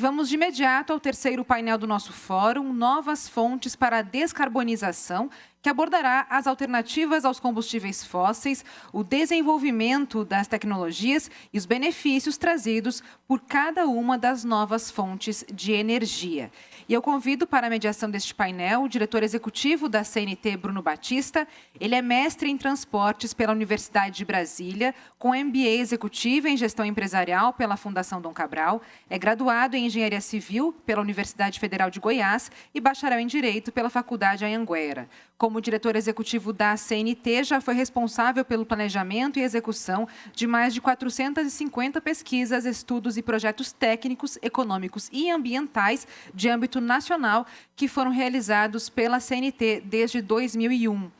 Vamos de imediato ao terceiro painel do nosso fórum, Novas Fontes para a Descarbonização, que abordará as alternativas aos combustíveis fósseis, o desenvolvimento das tecnologias e os benefícios trazidos por cada uma das novas fontes de energia. E eu convido para a mediação deste painel o diretor executivo da CNT, Bruno Batista. Ele é mestre em transportes pela Universidade de Brasília, com MBA executivo em gestão empresarial pela Fundação Dom Cabral, é graduado em engenharia civil pela Universidade Federal de Goiás e bacharel em direito pela Faculdade Anhanguera. Como diretor executivo da CNT, já foi responsável pelo planejamento e execução de mais de 450 pesquisas, estudos e projetos técnicos, econômicos e ambientais de âmbito nacional que foram realizados pela CNT desde 2001.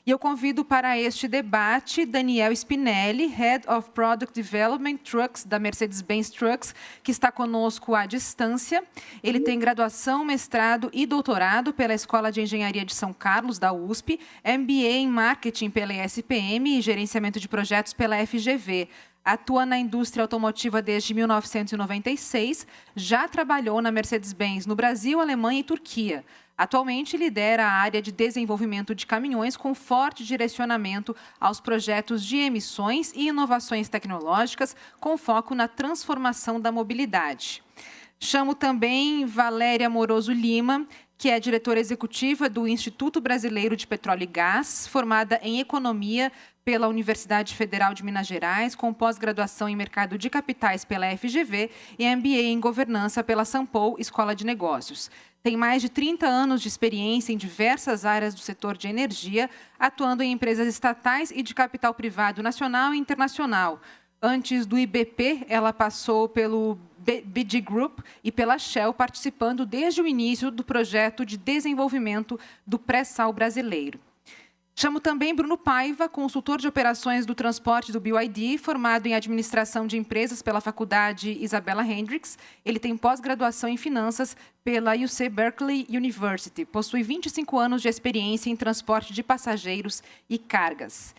E eu convido para este debate Daniel Spinelli, Head of Product Development Trucks da Mercedes-Benz Trucks, que está conosco à distância. Ele tem graduação, mestrado e doutorado pela Escola de Engenharia de São Carlos, da USP, MBA em Marketing pela ESPM e Gerenciamento de Projetos pela FGV. Atua na indústria automotiva desde 1996, já trabalhou na Mercedes-Benz no Brasil, Alemanha e Turquia. Atualmente lidera a área de desenvolvimento de caminhões com forte direcionamento aos projetos de emissões e inovações tecnológicas com foco na transformação da mobilidade. Chamo também Valéria Moroso Lima, que é diretora executiva do Instituto Brasileiro de Petróleo e Gás, formada em Economia pela Universidade Federal de Minas Gerais, com pós-graduação em Mercado de Capitais pela FGV e MBA em Governança pela Sampo Escola de Negócios. Tem mais de 30 anos de experiência em diversas áreas do setor de energia, atuando em empresas estatais e de capital privado nacional e internacional. Antes do IBP, ela passou pelo BG Group e pela Shell, participando desde o início do projeto de desenvolvimento do pré-sal brasileiro. Chamo também Bruno Paiva, consultor de operações do transporte do BYD, formado em administração de empresas pela Faculdade Isabella Hendricks. Ele tem pós-graduação em finanças pela UC Berkeley University. Possui 25 anos de experiência em transporte de passageiros e cargas.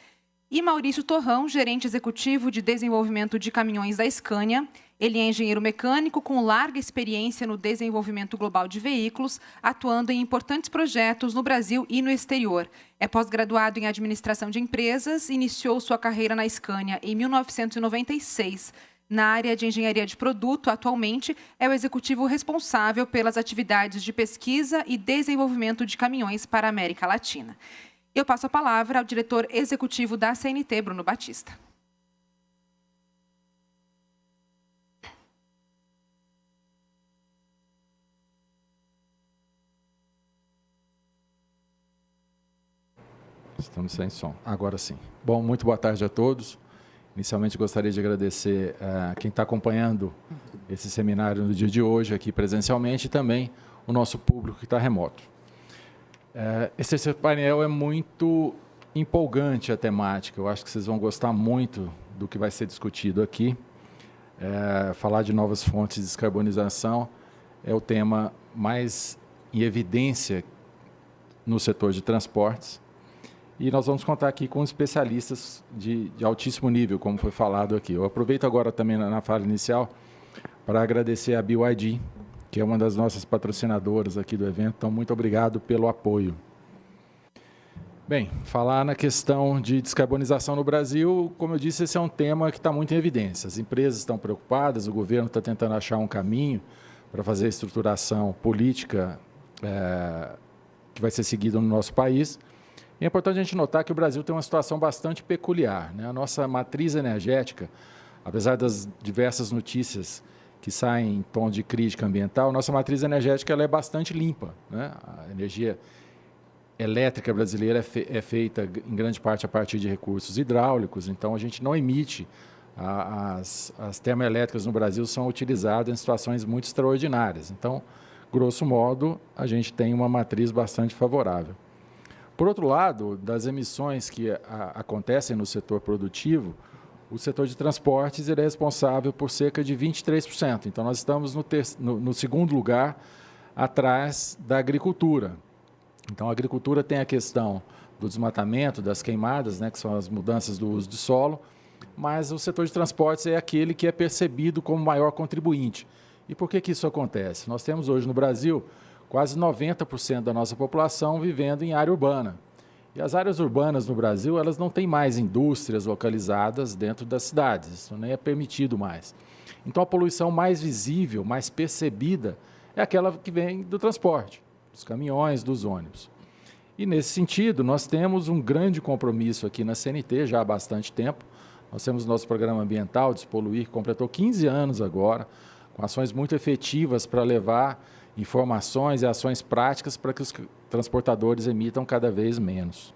E Maurício Torrão, gerente executivo de desenvolvimento de caminhões da Scania. Ele é engenheiro mecânico com larga experiência no desenvolvimento global de veículos, atuando em importantes projetos no Brasil e no exterior. É pós-graduado em administração de empresas, iniciou sua carreira na Scania em 1996. Na área de engenharia de produto, atualmente é o executivo responsável pelas atividades de pesquisa e desenvolvimento de caminhões para a América Latina. Eu passo a palavra ao diretor executivo da CNT, Bruno Batista. Estamos sem som. Agora sim. Bom, muito boa tarde a todos. Inicialmente, gostaria de agradecer a quem está acompanhando esse seminário no dia de hoje, aqui presencialmente, e também o nosso público que está remoto. Esse terceiro painel é muito empolgante, a temática. Eu acho que vocês vão gostar muito do que vai ser discutido aqui. Falar de novas fontes de descarbonização é o tema mais em evidência no setor de transportes. E nós vamos contar aqui com especialistas de altíssimo nível, como foi falado aqui. Eu aproveito agora também na fala inicial para agradecer a BYD, que é uma das nossas patrocinadoras aqui do evento. Então, muito obrigado pelo apoio. Bem, falar na questão de descarbonização no Brasil, como eu disse, esse é um tema que está muito em evidência. As empresas estão preocupadas, o governo está tentando achar um caminho para fazer a estruturação política que vai ser seguida no nosso país. E é importante a gente notar que o Brasil tem uma situação bastante peculiar, né? A nossa matriz energética, apesar das diversas notícias que saem em tom de crítica ambiental, nossa matriz energética ela é bastante limpa, né? A energia elétrica brasileira é feita, em grande parte, a partir de recursos hidráulicos, então a gente não emite, as termoelétricas no Brasil são utilizadas em situações muito extraordinárias. Então, grosso modo, a gente tem uma matriz bastante favorável. Por outro lado, das emissões que acontecem no setor produtivo, o setor de transportes ele é responsável por cerca de 23%. Então, nós estamos no segundo lugar, atrás da agricultura. Então, a agricultura tem a questão do desmatamento, das queimadas, né, que são as mudanças do uso de solo, mas o setor de transportes é aquele que é percebido como maior contribuinte. E por que isso acontece? Nós temos hoje no Brasil quase 90% da nossa população vivendo em área urbana. E as áreas urbanas no Brasil, elas não têm mais indústrias localizadas dentro das cidades, isso nem é permitido mais. Então, a poluição mais visível, mais percebida, é aquela que vem do transporte, dos caminhões, dos ônibus. E, nesse sentido, nós temos um grande compromisso aqui na CNT já há bastante tempo. Nós temos o nosso programa ambiental, Despoluir, que completou 15 anos agora, com ações muito efetivas para levar informações e ações práticas para que os transportadores emitam cada vez menos.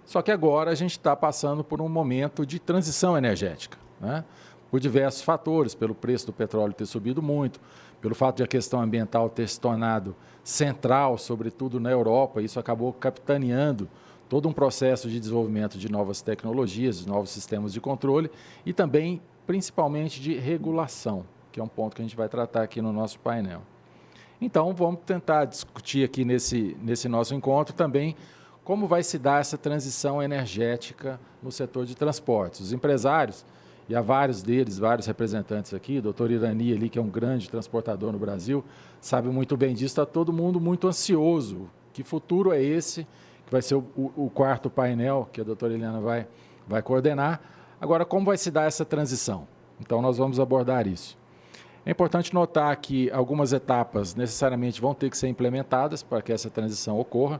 Só que agora a gente está passando por um momento de transição energética, né? Por diversos fatores, pelo preço do petróleo ter subido muito, pelo fato de a questão ambiental ter se tornado central, sobretudo na Europa, isso acabou capitaneando todo um processo de desenvolvimento de novas tecnologias, de novos sistemas de controle e também, principalmente, de regulação, que é um ponto que a gente vai tratar aqui no nosso painel. Então, vamos tentar discutir aqui nesse nosso encontro também como vai se dar essa transição energética no setor de transportes. Os empresários, e há vários deles, vários representantes aqui, o doutor Irani ali, que é um grande transportador no Brasil, sabe muito bem disso, está todo mundo muito ansioso. Que futuro é esse, que vai ser o quarto painel que a doutora Eliana vai coordenar. Agora, como vai se dar essa transição? Então, nós vamos abordar isso. É importante notar que algumas etapas necessariamente vão ter que ser implementadas para que essa transição ocorra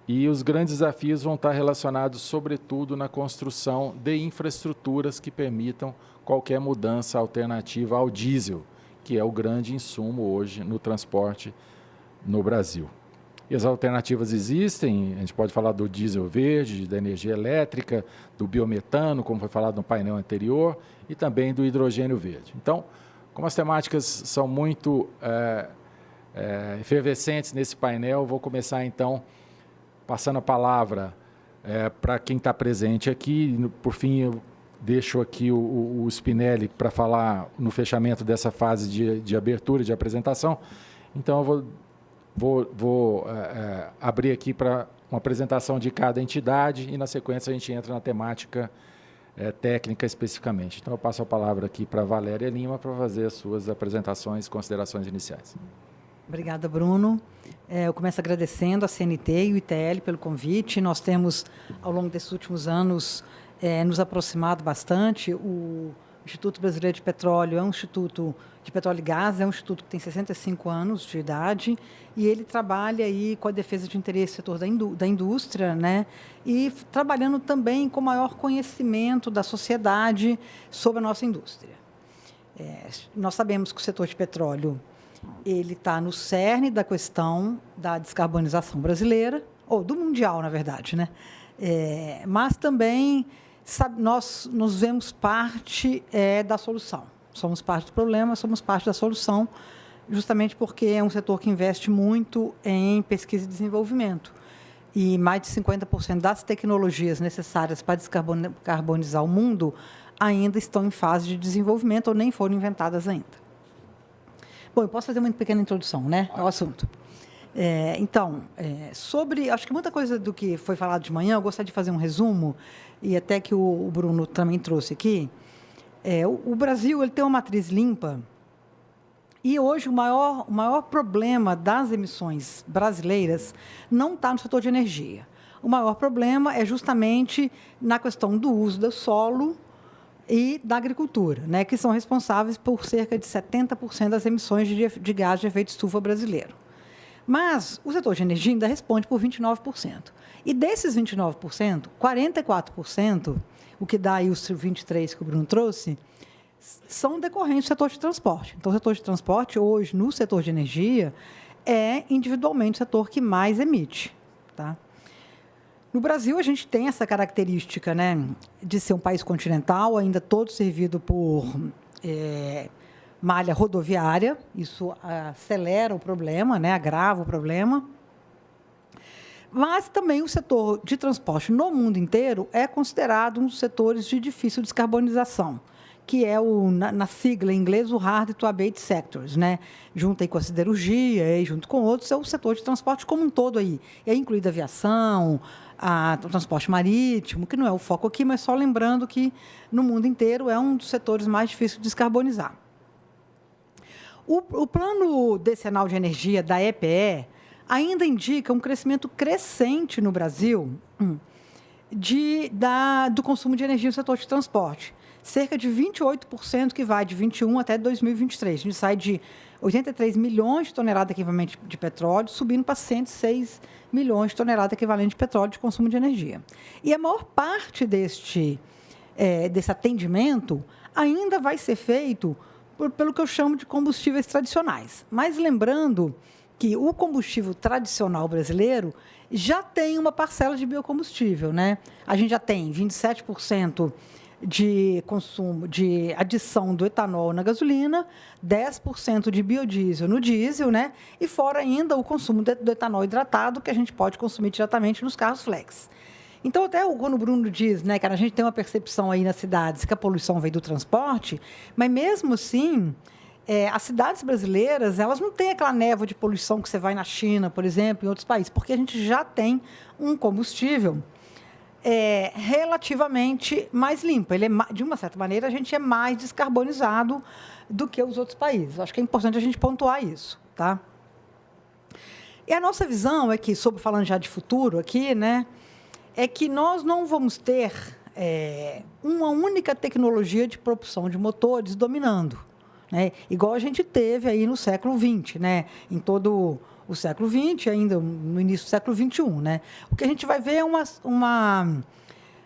e os grandes desafios vão estar relacionados, sobretudo, na construção de infraestruturas que permitam qualquer mudança alternativa ao diesel, que é o grande insumo hoje no transporte no Brasil. E as alternativas existem, a gente pode falar do diesel verde, da energia elétrica, do biometano, como foi falado no painel anterior, e também do hidrogênio verde. Então, como as temáticas são muito efervescentes nesse painel, vou começar então passando a palavra para quem está presente aqui. Por fim, eu deixo aqui o Spinelli para falar no fechamento dessa fase de abertura, de apresentação. Então, eu vou abrir aqui para uma apresentação de cada entidade e, na sequência, a gente entra na temática técnica especificamente. Então, eu passo a palavra aqui para a Valéria Lima para fazer as suas apresentações e considerações iniciais. Obrigada, Bruno. Eu começo agradecendo a CNT e o ITL pelo convite. Nós temos, ao longo desses últimos anos, nos aproximado bastante. O Instituto Brasileiro de Petróleo é um instituto de petróleo e gás, é um instituto que tem 65 anos de idade e ele trabalha aí com a defesa de interesse do setor da indústria, né? E trabalhando também com maior conhecimento da sociedade sobre a nossa indústria. Nós sabemos que o setor de petróleo ele está no cerne da questão da descarbonização brasileira, ou do mundial, na verdade, né? Mas também nós nos vemos parte da solução. Somos parte do problema, somos parte da solução, justamente porque é um setor que investe muito em pesquisa e desenvolvimento. E mais de 50% das tecnologias necessárias para descarbonizar o mundo ainda estão em fase de desenvolvimento ou nem foram inventadas ainda. Bom, eu posso fazer uma pequena introdução, né, ao assunto. Acho que muita coisa do que foi falado de manhã, eu gostaria de fazer um resumo, e até que o Bruno também trouxe aqui. O Brasil ele tem uma matriz limpa, e hoje o maior problema das emissões brasileiras não está no setor de energia. O maior problema é justamente na questão do uso do solo e da agricultura, né, que são responsáveis por cerca de 70% das emissões de gás de efeito estufa brasileiro. Mas o setor de energia ainda responde por 29%. E desses 29%, 44%, o que dá aí os 23% que o Bruno trouxe, são decorrentes do setor de transporte. Então, o setor de transporte, hoje, no setor de energia, é individualmente o setor que mais emite. Tá? No Brasil, a gente tem essa característica, né, de ser um país continental, ainda todo servido por malha rodoviária. Isso acelera o problema, né, agrava o problema. Mas também o setor de transporte no mundo inteiro é considerado um dos setores de difícil descarbonização, que é, na sigla em inglês, o Hard to Abate Sectors, né? Junto aí com a siderurgia e junto com outros, é o setor de transporte como um todo aí. E aí incluída a aviação, o transporte marítimo, que não é o foco aqui, mas só lembrando que no mundo inteiro é um dos setores mais difíceis de descarbonizar. O plano decenal de energia da EPE ainda indica um crescimento crescente no Brasil do consumo de energia no setor de transporte. Cerca de 28%, que vai de 21 até 2023. A gente sai de 83 milhões de toneladas equivalente de petróleo, subindo para 106 milhões de toneladas equivalente de petróleo de consumo de energia. E a maior parte desse atendimento ainda vai ser feito pelo que eu chamo de combustíveis tradicionais. Mas lembrando que o combustível tradicional brasileiro já tem uma parcela de biocombustível, né? A gente já tem 27% de consumo, de adição do etanol na gasolina, 10% de biodiesel no diesel, né? E fora ainda o consumo do etanol hidratado, que a gente pode consumir diretamente nos carros flex. Então, até quando o Bruno diz, né, que a gente tem uma percepção aí nas cidades que a poluição vem do transporte, mas mesmo assim, as cidades brasileiras, elas não têm aquela névoa de poluição que você vai na China, por exemplo, em outros países, porque a gente já tem um combustível relativamente mais limpo. Ele de uma certa maneira, a gente é mais descarbonizado do que os outros países. Acho que é importante a gente pontuar isso, tá? E a nossa visão é que, falando já de futuro aqui, né, é que nós não vamos ter uma única tecnologia de propulsão de motores dominando, né? Igual a gente teve aí no século XX, né? Em todo o século XX, ainda no início do século XXI, né? O que a gente vai ver é uma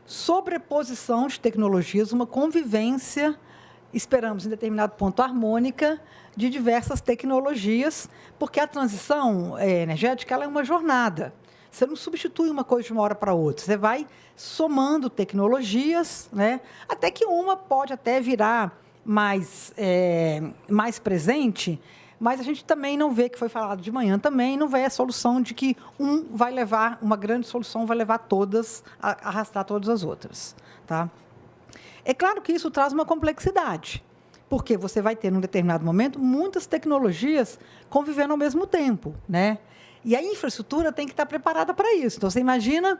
sobreposição de tecnologias, uma convivência, esperamos, em determinado ponto, harmônica, de diversas tecnologias, porque a transição energética ela é uma jornada. Você não substitui uma coisa de uma hora para outra. Você vai somando tecnologias, né? Até que uma pode até virar mais presente, mas a gente também não vê, que foi falado de manhã também, não vê a solução de que uma grande solução vai levar todas, arrastar todas as outras. Tá? É claro que isso traz uma complexidade, porque você vai ter, num determinado momento, muitas tecnologias convivendo ao mesmo tempo, né? E a infraestrutura tem que estar preparada para isso. Então, você imagina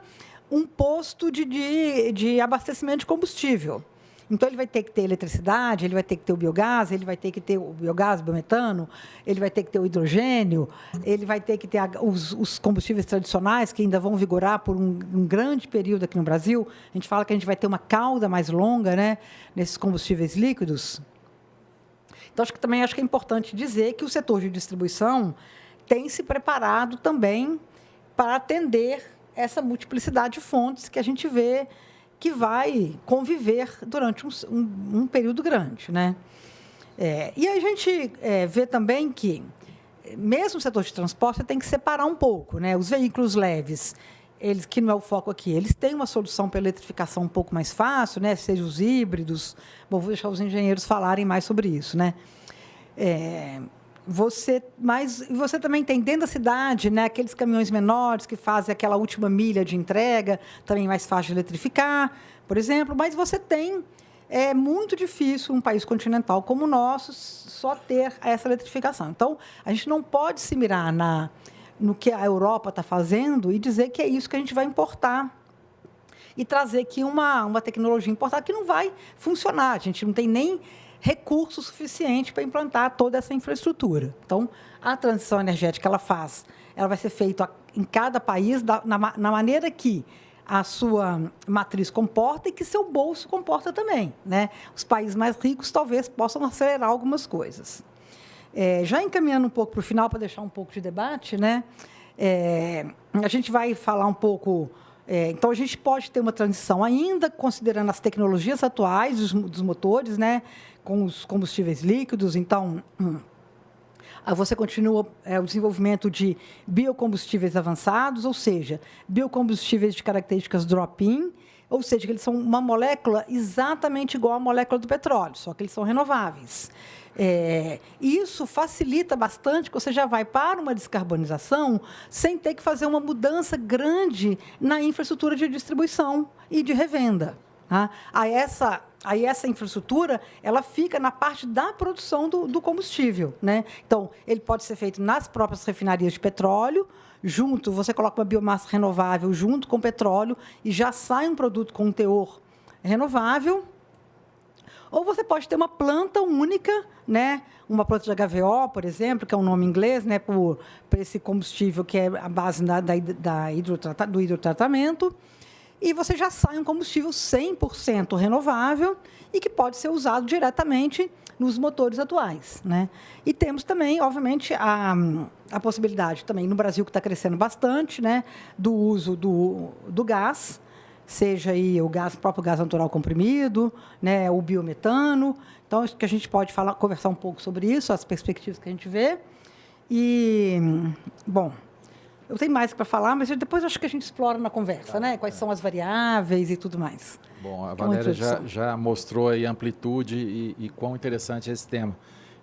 um posto de abastecimento de combustível. Então, ele vai ter que ter eletricidade, ele vai ter que ter o biogás, ele vai ter que ter o biogás, o biometano, ele vai ter que ter o hidrogênio, ele vai ter que ter os combustíveis tradicionais, que ainda vão vigorar por um grande período aqui no Brasil. A gente fala que a gente vai ter uma cauda mais longa, né, nesses combustíveis líquidos. Então, acho que é importante dizer que o setor de distribuição tem se preparado também para atender essa multiplicidade de fontes que a gente vê que vai conviver durante um período grande, né? E a gente vê também que, mesmo o setor de transporte, tem que separar um pouco, né? Os veículos leves, eles, que não é o foco aqui, eles têm uma solução para eletrificação um pouco mais fácil, né? Seja os híbridos. Bom, vou deixar os engenheiros falarem mais sobre isso, né? Mas você também tem dentro da cidade, né, aqueles caminhões menores que fazem aquela última milha de entrega, também mais fácil de eletrificar, por exemplo. Mas você tem, é muito difícil um país continental como o nosso só ter essa eletrificação. Então, a gente não pode se mirar no que a Europa está fazendo e dizer que é isso que a gente vai importar e trazer aqui uma tecnologia importada que não vai funcionar. A gente não tem nem recurso suficiente para implantar toda essa infraestrutura. Então, a transição energética ela vai ser feita em cada país na maneira que a sua matriz comporta e que seu bolso comporta também, né? Os países mais ricos talvez possam acelerar algumas coisas. Já encaminhando um pouco para o final, para deixar um pouco de debate, né? A gente vai falar um pouco. Então, a gente pode ter uma transição ainda, considerando as tecnologias atuais dos motores, né, com os combustíveis líquidos. Então, você continua o desenvolvimento de biocombustíveis avançados, ou seja, biocombustíveis de características drop-in, ou seja, que eles são uma molécula exatamente igual à molécula do petróleo, só que eles são renováveis. Isso facilita bastante, que você já vai para uma descarbonização sem ter que fazer uma mudança grande na infraestrutura de distribuição e de revenda. Tá? Aí essa infraestrutura ela fica na parte da produção do combustível, né? Então, ele pode ser feito nas próprias refinarias de petróleo, você coloca uma biomassa renovável junto com o petróleo e já sai um produto com um teor renovável. ou você pode ter uma planta única, né? Uma planta de HVO, por exemplo, que é um nome inglês, né? Para esse combustível que é a base do hidrotratamento, e você já sai um combustível 100% renovável e que pode ser usado diretamente nos motores atuais, né? E temos também, obviamente, a possibilidade também no Brasil, que está crescendo bastante, né? Do uso do gás, seja aí o próprio gás natural comprimido, né? O biometano. Então, acho que a gente pode conversar um pouco sobre isso, as perspectivas que a gente vê. E, bom, eu tenho mais para falar, mas depois acho que a gente explora na conversa, né? Quais são as variáveis e tudo mais. Bom, a Valéria já mostrou aí a amplitude e quão interessante é esse tema.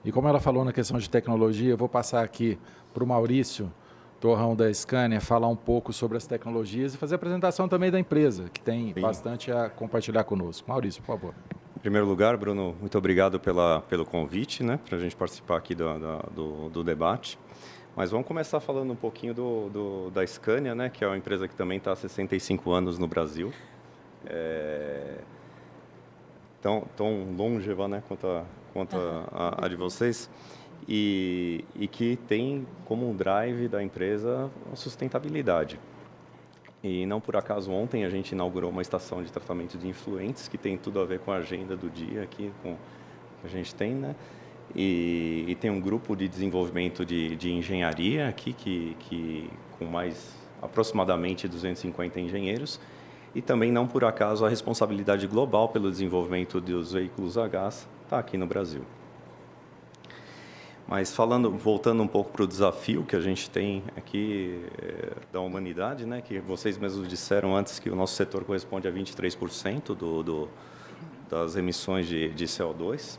E como ela falou na questão de tecnologia, eu vou passar aqui para o Maurício Torrão da Scania falar um pouco sobre as tecnologias e fazer a apresentação também da empresa, que tem bastante a compartilhar conosco. Maurício, por favor. Em primeiro lugar, Bruno, muito obrigado pelo convite, né, para a gente participar aqui do debate. Mas vamos começar falando um pouquinho da Scania, né, que é uma empresa que também está há 65 anos no Brasil. Tão longeva, né, quanto a de vocês. E que tem como um drive da empresa a sustentabilidade. E não por acaso ontem a gente inaugurou uma estação de tratamento de efluentes que tem tudo a ver com a agenda do dia aqui que a gente tem, né? E tem um grupo de desenvolvimento de engenharia aqui que com mais aproximadamente 250 engenheiros, e também não por acaso a responsabilidade global pelo desenvolvimento dos veículos a gás está aqui no Brasil. Mas voltando um pouco para o desafio que a gente tem aqui da humanidade, né, que vocês mesmos disseram antes que o nosso setor corresponde a 23% das emissões de CO2.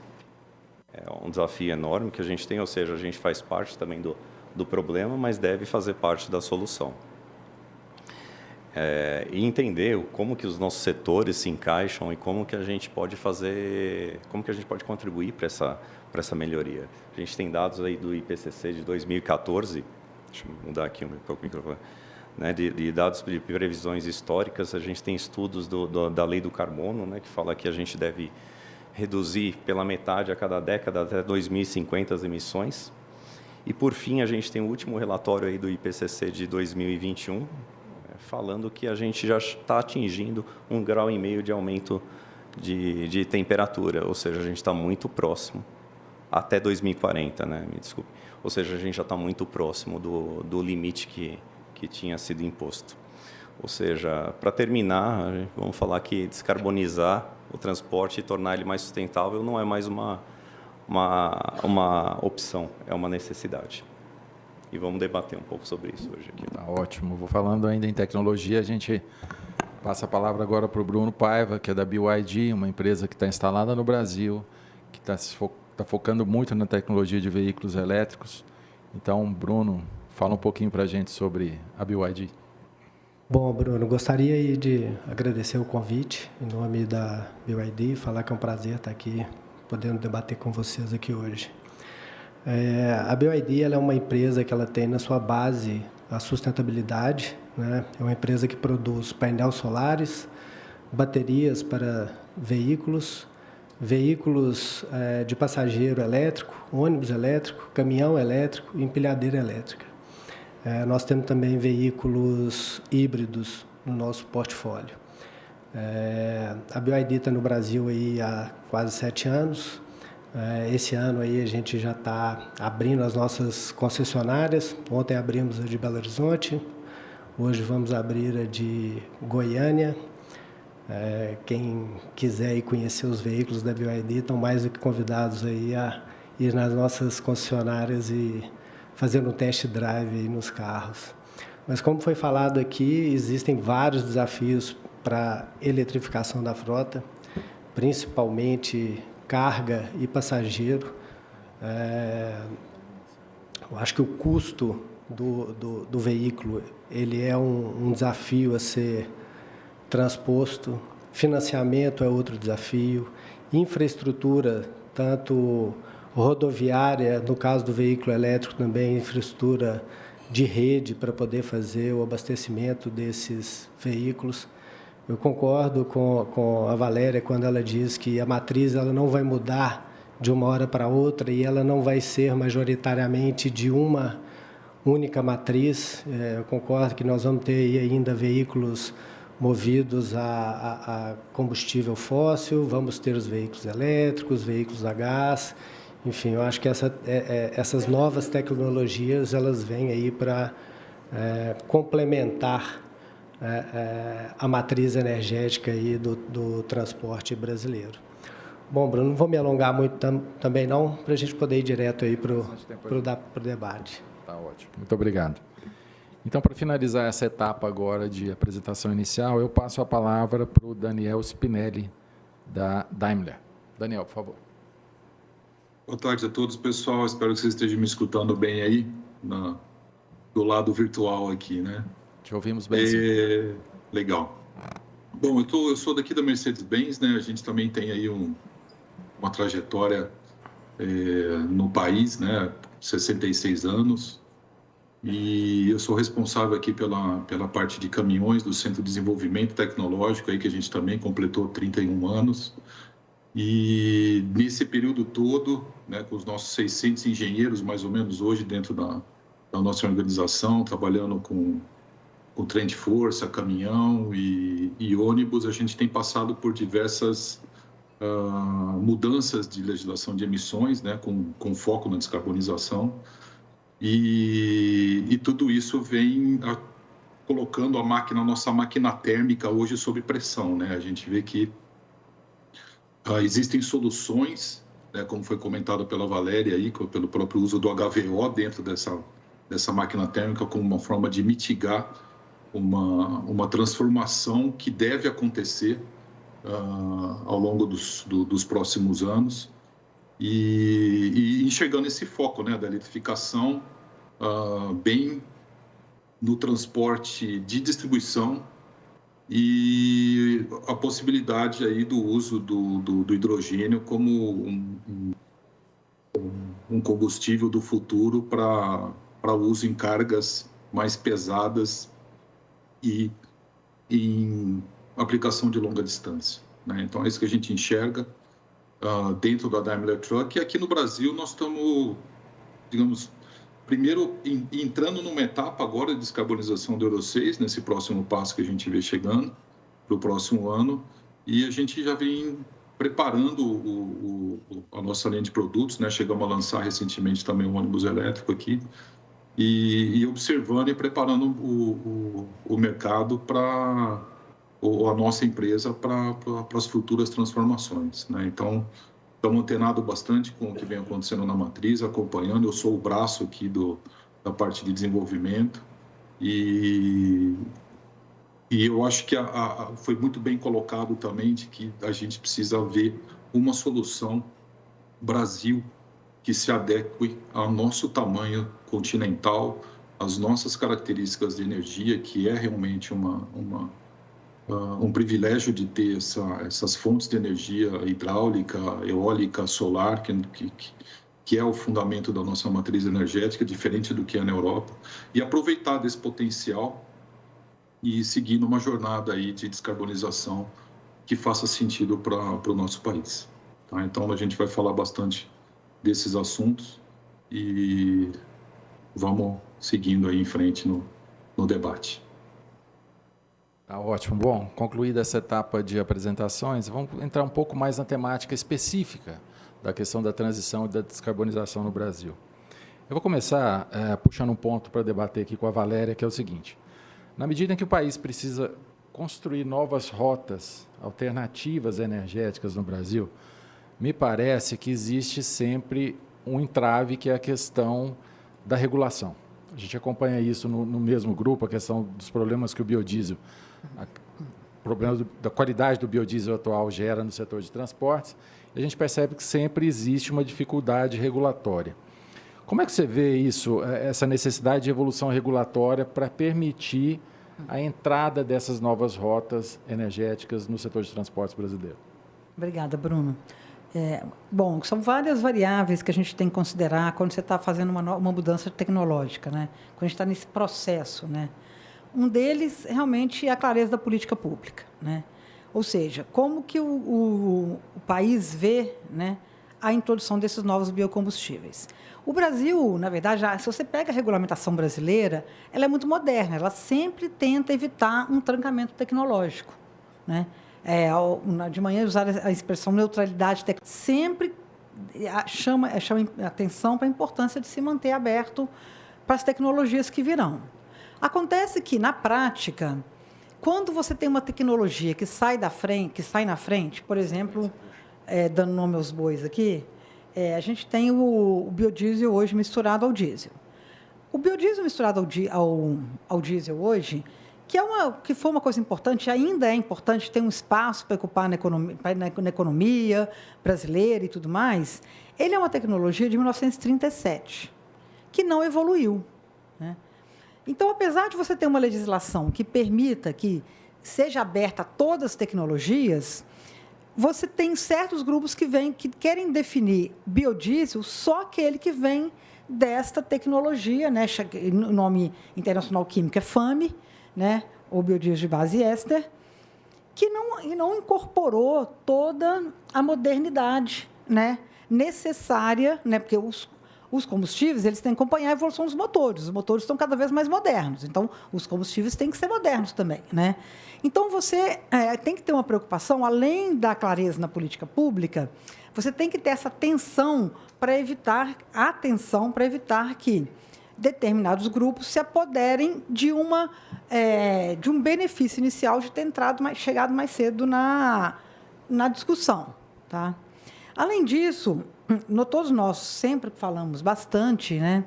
É um desafio enorme que a gente tem, ou seja, a gente faz parte também do problema, mas deve fazer parte da solução. E entender como que os nossos setores se encaixam e como que a gente pode contribuir para essa melhoria. A gente tem dados aí do IPCC de 2014, deixa eu mudar aqui um pouco o microfone, né, de dados de previsões históricas. A gente tem estudos da lei do carbono, né, que fala que a gente deve reduzir pela metade a cada década até 2050 as emissões. E, por fim, a gente tem o último relatório aí do IPCC de 2021, falando que a gente já está atingindo 1,5 grau de aumento de temperatura, ou seja, a gente está muito próximo, até 2040, né? Me desculpe. Ou seja, a gente já está muito próximo do limite que tinha sido imposto. Ou seja, para terminar, vamos falar que descarbonizar o transporte e tornar ele mais sustentável não é mais uma opção, é uma necessidade. E vamos debater um pouco sobre isso hoje aqui. Tá ótimo. Vou falando ainda em tecnologia, a gente passa a palavra agora para o Bruno Paiva, que é da BYD, uma empresa que está instalada no Brasil, que está focando muito na tecnologia de veículos elétricos. Então, Bruno, fala um pouquinho para a gente sobre a BYD. Bom, Bruno, gostaria de agradecer o convite em nome da BYD, falar que é um prazer estar aqui, podendo debater com vocês aqui hoje. A BYD ela é uma empresa que ela tem na sua base a sustentabilidade, né? É uma empresa que produz painéis solares, baterias para veículos de passageiro elétrico, ônibus elétrico, caminhão elétrico e empilhadeira elétrica. Nós temos também veículos híbridos no nosso portfólio. A BYD está no Brasil aí há quase 7 anos. Esse ano aí a gente já está abrindo as nossas concessionárias. Ontem abrimos a de Belo Horizonte, hoje vamos abrir a de Goiânia. Quem quiser ir conhecer os veículos da BYD estão mais do que convidados aí a ir nas nossas concessionárias e fazer um test drive aí nos carros. Mas como foi falado aqui, existem vários desafios para a eletrificação da frota, principalmente carga e passageiro. Eu acho que o custo do veículo ele é um desafio a ser transposto, financiamento é outro desafio, infraestrutura, tanto rodoviária, no caso do veículo elétrico também, infraestrutura de rede para poder fazer o abastecimento desses veículos. Eu concordo com a Valéria quando ela diz que a matriz ela não vai mudar de uma hora para outra e ela não vai ser majoritariamente de uma única matriz. Eu concordo que nós vamos ter ainda veículos movidos a combustível fóssil, vamos ter os veículos elétricos, veículos a gás. Enfim, eu acho que essas novas tecnologias elas vêm aí para complementar a matriz energética aí do transporte brasileiro. Bom, Bruno, não vou me alongar muito também não, para a gente poder ir direto aí para o debate. Tá ótimo, muito obrigado. Então, para finalizar essa etapa agora de apresentação inicial, eu passo a palavra para o Daniel Spinelli, da Daimler. Daniel, por favor. Boa tarde a todos, pessoal. Espero que vocês estejam me escutando bem aí, do lado virtual aqui, né? Te ouvimos bem, sim. Legal. Bom, eu sou daqui da Mercedes-Benz, né? A gente também tem aí uma trajetória no país, né? 66 anos. E eu sou responsável aqui pela parte de caminhões do Centro de Desenvolvimento Tecnológico, aí que a gente também completou 31 anos. E nesse período todo, né, com os nossos 600 engenheiros, mais ou menos, hoje dentro da nossa organização, trabalhando com trem de força, caminhão e ônibus, a gente tem passado por diversas mudanças de legislação de emissões, né, com foco na descarbonização. E tudo isso vem colocando a nossa máquina térmica hoje sob pressão, né? A gente vê que existem soluções, né, como foi comentado pela Valéria aí, pelo próprio uso do HVO dentro dessa máquina térmica como uma forma de mitigar uma transformação que deve acontecer ao longo dos próximos anos. E enxergando esse foco, né, da eletrificação bem no transporte de distribuição e a possibilidade aí do uso do hidrogênio como um combustível do futuro para uso em cargas mais pesadas e em aplicação de longa distância, né? Então é isso que a gente enxerga dentro da Daimler Truck. E aqui no Brasil nós estamos, digamos, primeiro entrando numa etapa agora de descarbonização do Euro 6, nesse próximo passo que a gente vê chegando para o próximo ano, e a gente já vem preparando a nossa linha de produtos, né? Chegamos a lançar recentemente também um ônibus elétrico aqui, e observando e preparando o mercado para a nossa empresa para as futuras transformações, né? Então, estamos antenados bastante com o que vem acontecendo na matriz, acompanhando. Eu sou o braço aqui da parte de desenvolvimento e eu acho que foi muito bem colocado também de que a gente precisa ver uma solução Brasil que se adeque ao nosso tamanho continental, às nossas características de energia, que é realmente um privilégio de ter essas fontes de energia hidráulica, eólica, solar, que é o fundamento da nossa matriz energética, diferente do que é na Europa, e aproveitar desse potencial e seguir numa jornada aí de descarbonização que faça sentido para o nosso país. Tá? Então, a gente vai falar bastante desses assuntos e vamos seguindo aí em frente no debate. Tá ótimo. Bom, concluída essa etapa de apresentações, vamos entrar um pouco mais na temática específica da questão da transição e da descarbonização no Brasil. Eu vou começar puxando um ponto para debater aqui com a Valéria, que é o seguinte: na medida em que o país precisa construir novas rotas alternativas energéticas no Brasil, me parece que existe sempre um entrave, que é a questão da regulação. A gente acompanha isso no mesmo grupo, a questão dos problemas que o biodiesel, problema da qualidade do biodiesel atual gera no setor de transportes, e a gente percebe que sempre existe uma dificuldade regulatória. Como é que você vê isso, essa necessidade de evolução regulatória para permitir a entrada dessas novas rotas energéticas no setor de transportes brasileiro? Obrigada, Bruno. Bom, são várias variáveis que a gente tem que considerar quando você está fazendo uma mudança tecnológica, né? Quando a gente está nesse processo, né? Um deles, realmente, é a clareza da política pública, né? Ou seja, como que o país vê, né, a introdução desses novos biocombustíveis. O Brasil, na verdade, se você pega a regulamentação brasileira, ela é muito moderna, ela sempre tenta evitar um trancamento tecnológico, né? De manhã, usar a expressão neutralidade tecnológica sempre chama atenção para a importância de se manter aberto para as tecnologias que virão. Acontece que, na prática, quando você tem uma tecnologia que sai na frente, por exemplo, dando nome aos bois aqui, a gente tem o biodiesel hoje misturado ao diesel. O biodiesel misturado ao diesel hoje, que foi uma coisa importante, ainda é importante ter um espaço para ocupar na economia brasileira e tudo mais, ele é uma tecnologia de 1937, que não evoluiu, né? Então, apesar de você ter uma legislação que permita que seja aberta a todas as tecnologias, você tem certos grupos que querem definir biodiesel só aquele que vem desta tecnologia, né? O nome internacional químico é FAME, né? Ou biodiesel de base éster, que não incorporou toda a modernidade, né, necessária, né? Porque os combustíveis, eles têm que acompanhar a evolução dos motores. Os motores estão cada vez mais modernos. Então, os combustíveis têm que ser modernos também, né? Então, você tem que ter uma preocupação, além da clareza na política pública, você tem que ter essa atenção para evitar que determinados grupos se apoderem de um benefício inicial de ter chegado mais cedo na discussão, tá? Além disso, todos nós sempre falamos bastante, né?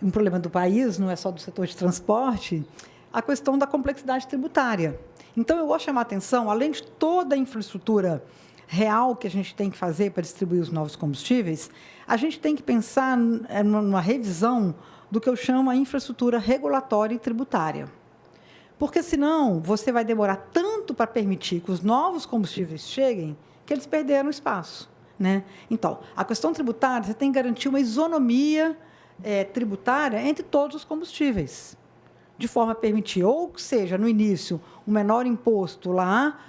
Um problema do país, não é só do setor de transporte, a questão da complexidade tributária. Então, eu vou chamar a atenção, além de toda a infraestrutura real que a gente tem que fazer para distribuir os novos combustíveis, a gente tem que pensar numa revisão do que eu chamo a infraestrutura regulatória e tributária. Porque, senão, você vai demorar tanto para permitir que os novos combustíveis cheguem, que eles perderam espaço, né? Então, a questão tributária, você tem que garantir uma isonomia tributária entre todos os combustíveis, de forma a permitir, ou que seja, no início, um menor imposto lá,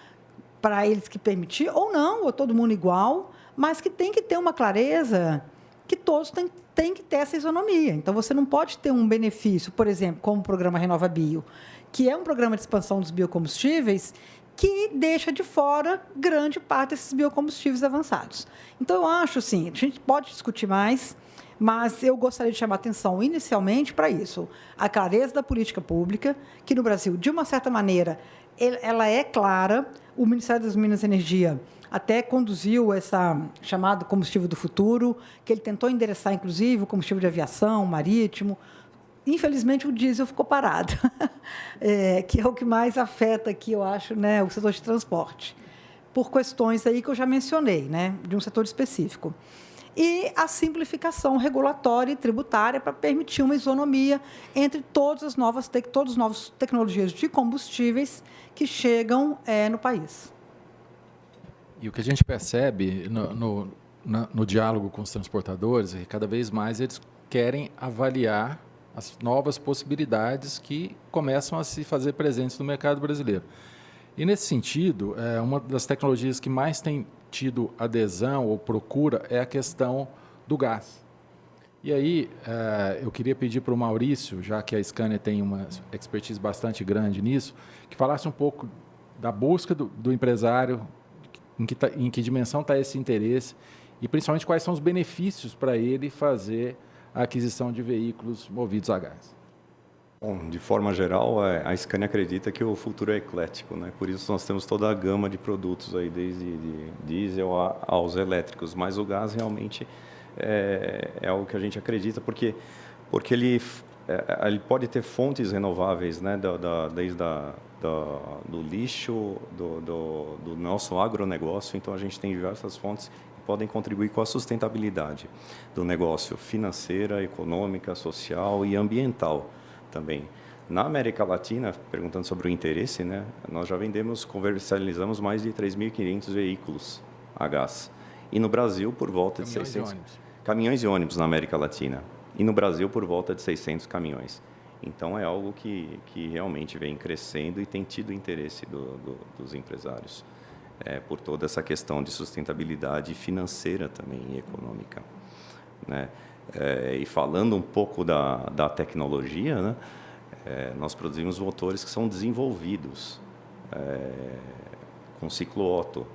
para eles que permitir, ou não, ou todo mundo igual, mas que tem que ter uma clareza que todos têm que ter essa isonomia. Então, você não pode ter um benefício, por exemplo, como o programa Renova Bio, que é um programa de expansão dos biocombustíveis, que deixa de fora grande parte desses biocombustíveis avançados. Então, eu acho, sim, a gente pode discutir mais, mas eu gostaria de chamar a atenção inicialmente para isso. A clareza da política pública, que no Brasil, de uma certa maneira, ela é clara. O Ministério das Minas e Energia até conduziu essa chamada combustível do futuro, que ele tentou endereçar, inclusive, o combustível de aviação, marítimo. Infelizmente, o diesel ficou parado, que é o que mais afeta aqui, eu acho, né, o setor de transporte, por questões aí que eu já mencionei, né, de um setor específico. E a simplificação regulatória e tributária para permitir uma isonomia entre todas as novas tecnologias de combustíveis que chegam no país. E o que a gente percebe no diálogo com os transportadores é que cada vez mais eles querem avaliar as novas possibilidades que começam a se fazer presentes no mercado brasileiro. E, nesse sentido, uma das tecnologias que mais tem tido adesão ou procura é a questão do gás. E aí, eu queria pedir para o Maurício, já que a Scania tem uma expertise bastante grande nisso, que falasse um pouco da busca do empresário, em que dimensão está esse interesse e, principalmente, quais são os benefícios para ele fazer a aquisição de veículos movidos a gás. Bom, de forma geral, a Scania acredita que o futuro é eclético, né? Por isso nós temos toda a gama de produtos aí, desde de diesel aos elétricos, mas o gás realmente é o que a gente acredita, porque ele pode ter fontes renováveis, né? Desde do lixo, do nosso agronegócio, então a gente tem diversas fontes podem contribuir com a sustentabilidade do negócio financeira, econômica, social e ambiental também. Na América Latina, perguntando sobre o interesse, né, nós já comercializamos mais de 3.500 veículos a gás. E no Brasil, por volta de 600... Caminhões e ônibus na América Latina. E no Brasil, por volta de 600 caminhões. Então, é algo que realmente vem crescendo e tem tido interesse dos empresários, por toda essa questão de sustentabilidade financeira também e econômica, né? E falando um pouco da tecnologia, né? Nós produzimos motores que são desenvolvidos com ciclo Otto,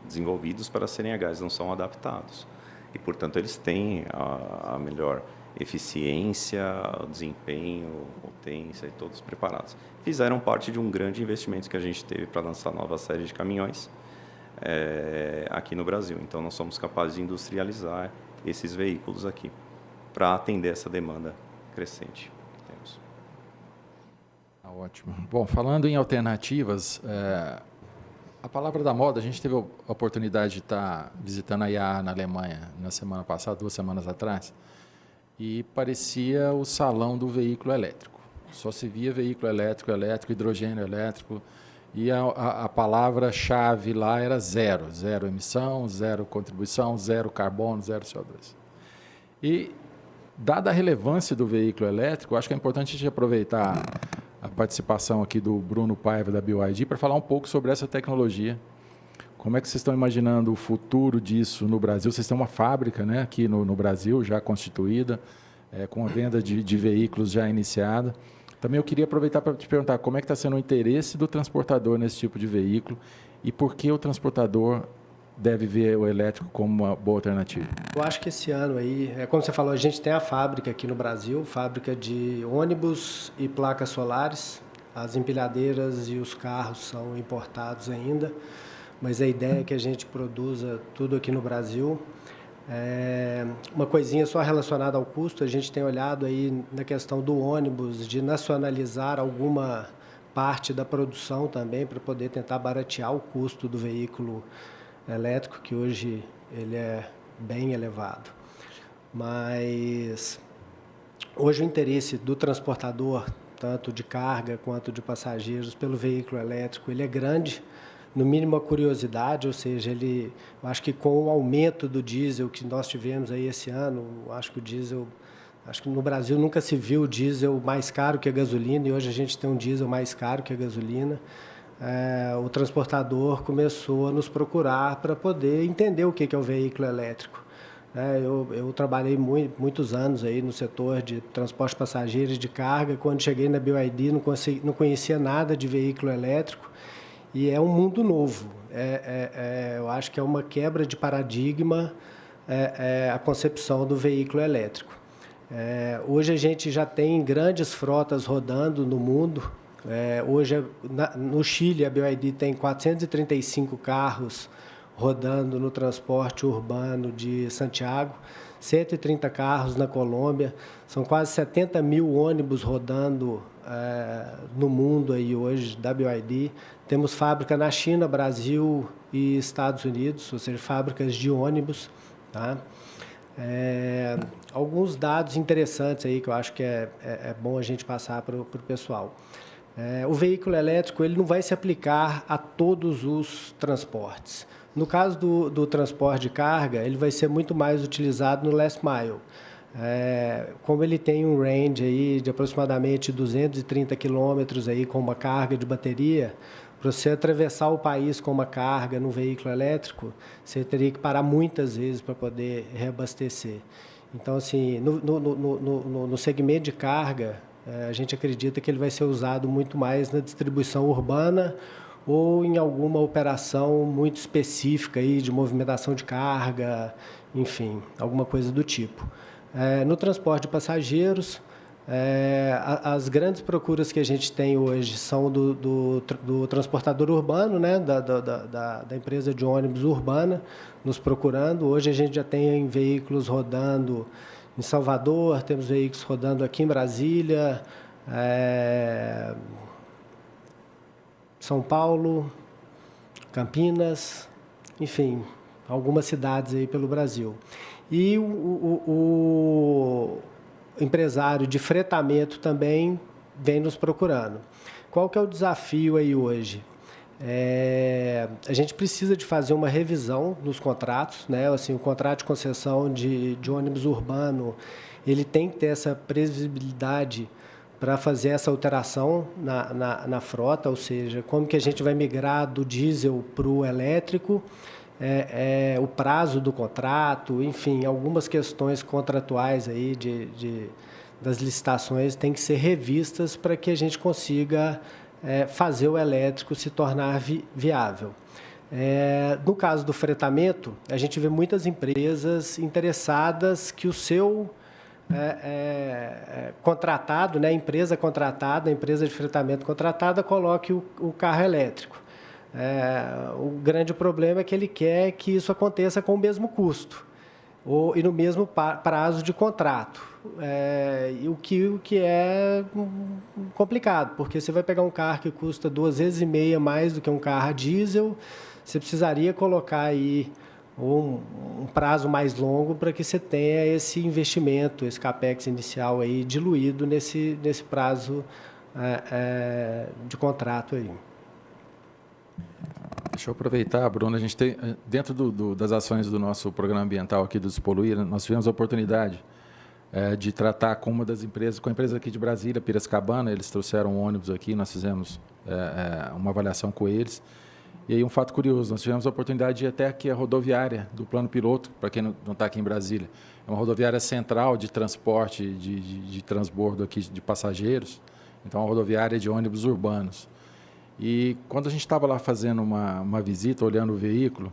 desenvolvidos para serem a gás, não são adaptados. E, portanto, eles têm a melhor eficiência, desempenho, potência, e todos preparados. Fizeram parte de um grande investimento que a gente teve para lançar a nova série de caminhões aqui no Brasil. Então, nós somos capazes de industrializar esses veículos aqui para atender essa demanda crescente que temos. Ótimo. Bom, falando em alternativas, a palavra da moda, a gente teve a oportunidade de estar visitando a IAA na Alemanha na semana passada, 2 semanas atrás, e parecia o salão do veículo elétrico. Só se via veículo elétrico, hidrogênio elétrico, e a palavra-chave lá era zero emissão, zero contribuição, zero carbono, zero CO2. E, dada a relevância do veículo elétrico, acho que é importante a gente aproveitar a participação aqui do Bruno Paiva, da BYD, para falar um pouco sobre essa tecnologia. Como é que vocês estão imaginando o futuro disso no Brasil? Vocês têm uma fábrica, né, aqui no Brasil, já constituída, com a venda de veículos já iniciada. Também eu queria aproveitar para te perguntar como é que está sendo o interesse do transportador nesse tipo de veículo e por que o transportador deve ver o elétrico como uma boa alternativa. Eu acho que esse ano aí, como você falou, a gente tem a fábrica aqui no Brasil, fábrica de ônibus e placas solares. As empilhadeiras e os carros são importados ainda, mas a ideia é que a gente produza tudo aqui no Brasil. Uma coisinha só relacionada ao custo, a gente tem olhado aí na questão do ônibus, de nacionalizar alguma parte da produção também, para poder tentar baratear o custo do veículo elétrico, que hoje ele é bem elevado. Mas hoje o interesse do transportador, tanto de carga quanto de passageiros, pelo veículo elétrico, ele é grande. No mínimo a curiosidade, ou seja, eu acho que com o aumento do diesel que nós tivemos aí esse ano, acho que no Brasil nunca se viu o diesel mais caro que a gasolina, e hoje a gente tem um diesel mais caro que a gasolina. O transportador começou a nos procurar para poder entender o que é o veículo elétrico. Eu trabalhei muitos anos aí no setor de transporte de passageiros e de carga. Quando cheguei na BYD, não conhecia nada de veículo elétrico, e é um mundo novo. Eu acho que é uma quebra de paradigma a concepção do veículo elétrico. Hoje a gente já tem grandes frotas rodando no mundo. Hoje, no Chile, a BYD tem 435 carros rodando no transporte urbano de Santiago, 130 carros na Colômbia, são quase 70 mil ônibus rodando no mundo aí hoje, da BYD. Temos fábrica na China, Brasil e Estados Unidos, ou seja, fábricas de ônibus, tá? Alguns dados interessantes aí que eu acho que é bom a gente passar para o pessoal. O veículo elétrico ele não vai se aplicar a todos os transportes. No caso do transporte de carga, ele vai ser muito mais utilizado no last mile. Como ele tem um range aí de aproximadamente 230 quilômetros aí com uma carga de bateria, para você atravessar o país com uma carga no veículo elétrico, você teria que parar muitas vezes para poder reabastecer. Então, assim, no segmento de carga, a gente acredita que ele vai ser usado muito mais na distribuição urbana ou em alguma operação muito específica aí de movimentação de carga, enfim, alguma coisa do tipo. No transporte de passageiros, as grandes procuras que a gente tem hoje são do transportador urbano, né, da empresa de ônibus urbana, nos procurando. Hoje a gente já tem veículos rodando em Salvador, temos veículos rodando aqui em Brasília, São Paulo, Campinas, enfim, algumas cidades aí pelo Brasil. E o empresário de fretamento também vem nos procurando. Qual que é o desafio aí hoje? A gente precisa de fazer uma revisão nos contratos, né? Assim, o contrato de concessão de ônibus urbano, ele tem que ter essa previsibilidade para fazer essa alteração na frota, ou seja, como que a gente vai migrar do diesel para o elétrico, o prazo do contrato, enfim, algumas questões contratuais aí das licitações têm que ser revistas para que a gente consiga fazer o elétrico se tornar viável. No caso do fretamento, a gente vê muitas empresas interessadas que o seu contratado, né, empresa contratada, empresa de fretamento contratada, coloque o carro elétrico. O grande problema é que ele quer que isso aconteça com o mesmo custo e no mesmo prazo de contrato. O que é complicado, porque você vai pegar um carro que custa 2,5 vezes mais do que um carro a diesel, você precisaria colocar aí um prazo mais longo para que você tenha esse investimento, esse capex inicial aí diluído nesse prazo de contrato aí. Deixa eu aproveitar, Bruno, a gente tem, dentro das ações do nosso programa ambiental aqui do Despoluir, nós tivemos a oportunidade de tratar com uma das empresas, com a empresa aqui de Brasília, Piracicabana, eles trouxeram um ônibus aqui, nós fizemos uma avaliação com eles. E aí um fato curioso, nós tivemos a oportunidade de ir até aqui a rodoviária do Plano Piloto, para quem não está aqui em Brasília. É uma rodoviária central de transporte, de transbordo aqui de passageiros, então é uma rodoviária de ônibus urbanos. E quando a gente estava lá fazendo uma visita, olhando o veículo,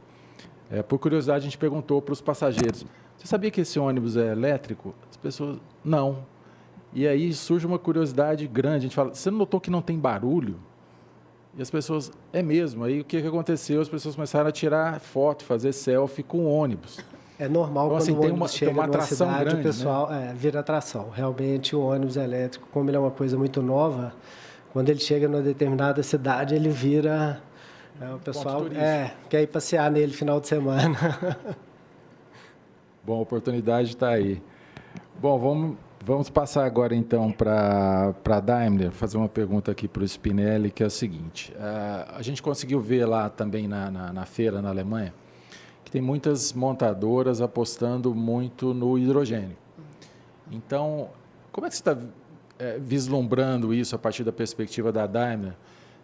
por curiosidade a gente perguntou para os passageiros, você sabia que esse ônibus é elétrico? As pessoas, não. E aí surge uma curiosidade grande, a gente fala, você não notou que não tem barulho? E as pessoas, é mesmo. Aí o que aconteceu? As pessoas começaram a tirar foto, fazer selfie com o ônibus. É normal então, quando assim, o ônibus chega numa atração cidade, grande, o pessoal vira atração. Realmente o ônibus elétrico, como ele é uma coisa muito nova, quando ele chega numa determinada cidade, ele vira... o pessoal quer ir passear nele final de semana. Bom, a oportunidade está aí. Bom, vamos passar agora, então, para a Daimler, fazer uma pergunta aqui para o Spinelli, que é o seguinte. A gente conseguiu ver lá também na feira, na Alemanha, que tem muitas montadoras apostando muito no hidrogênio. Então, como é que você está vislumbrando isso a partir da perspectiva da Daimler,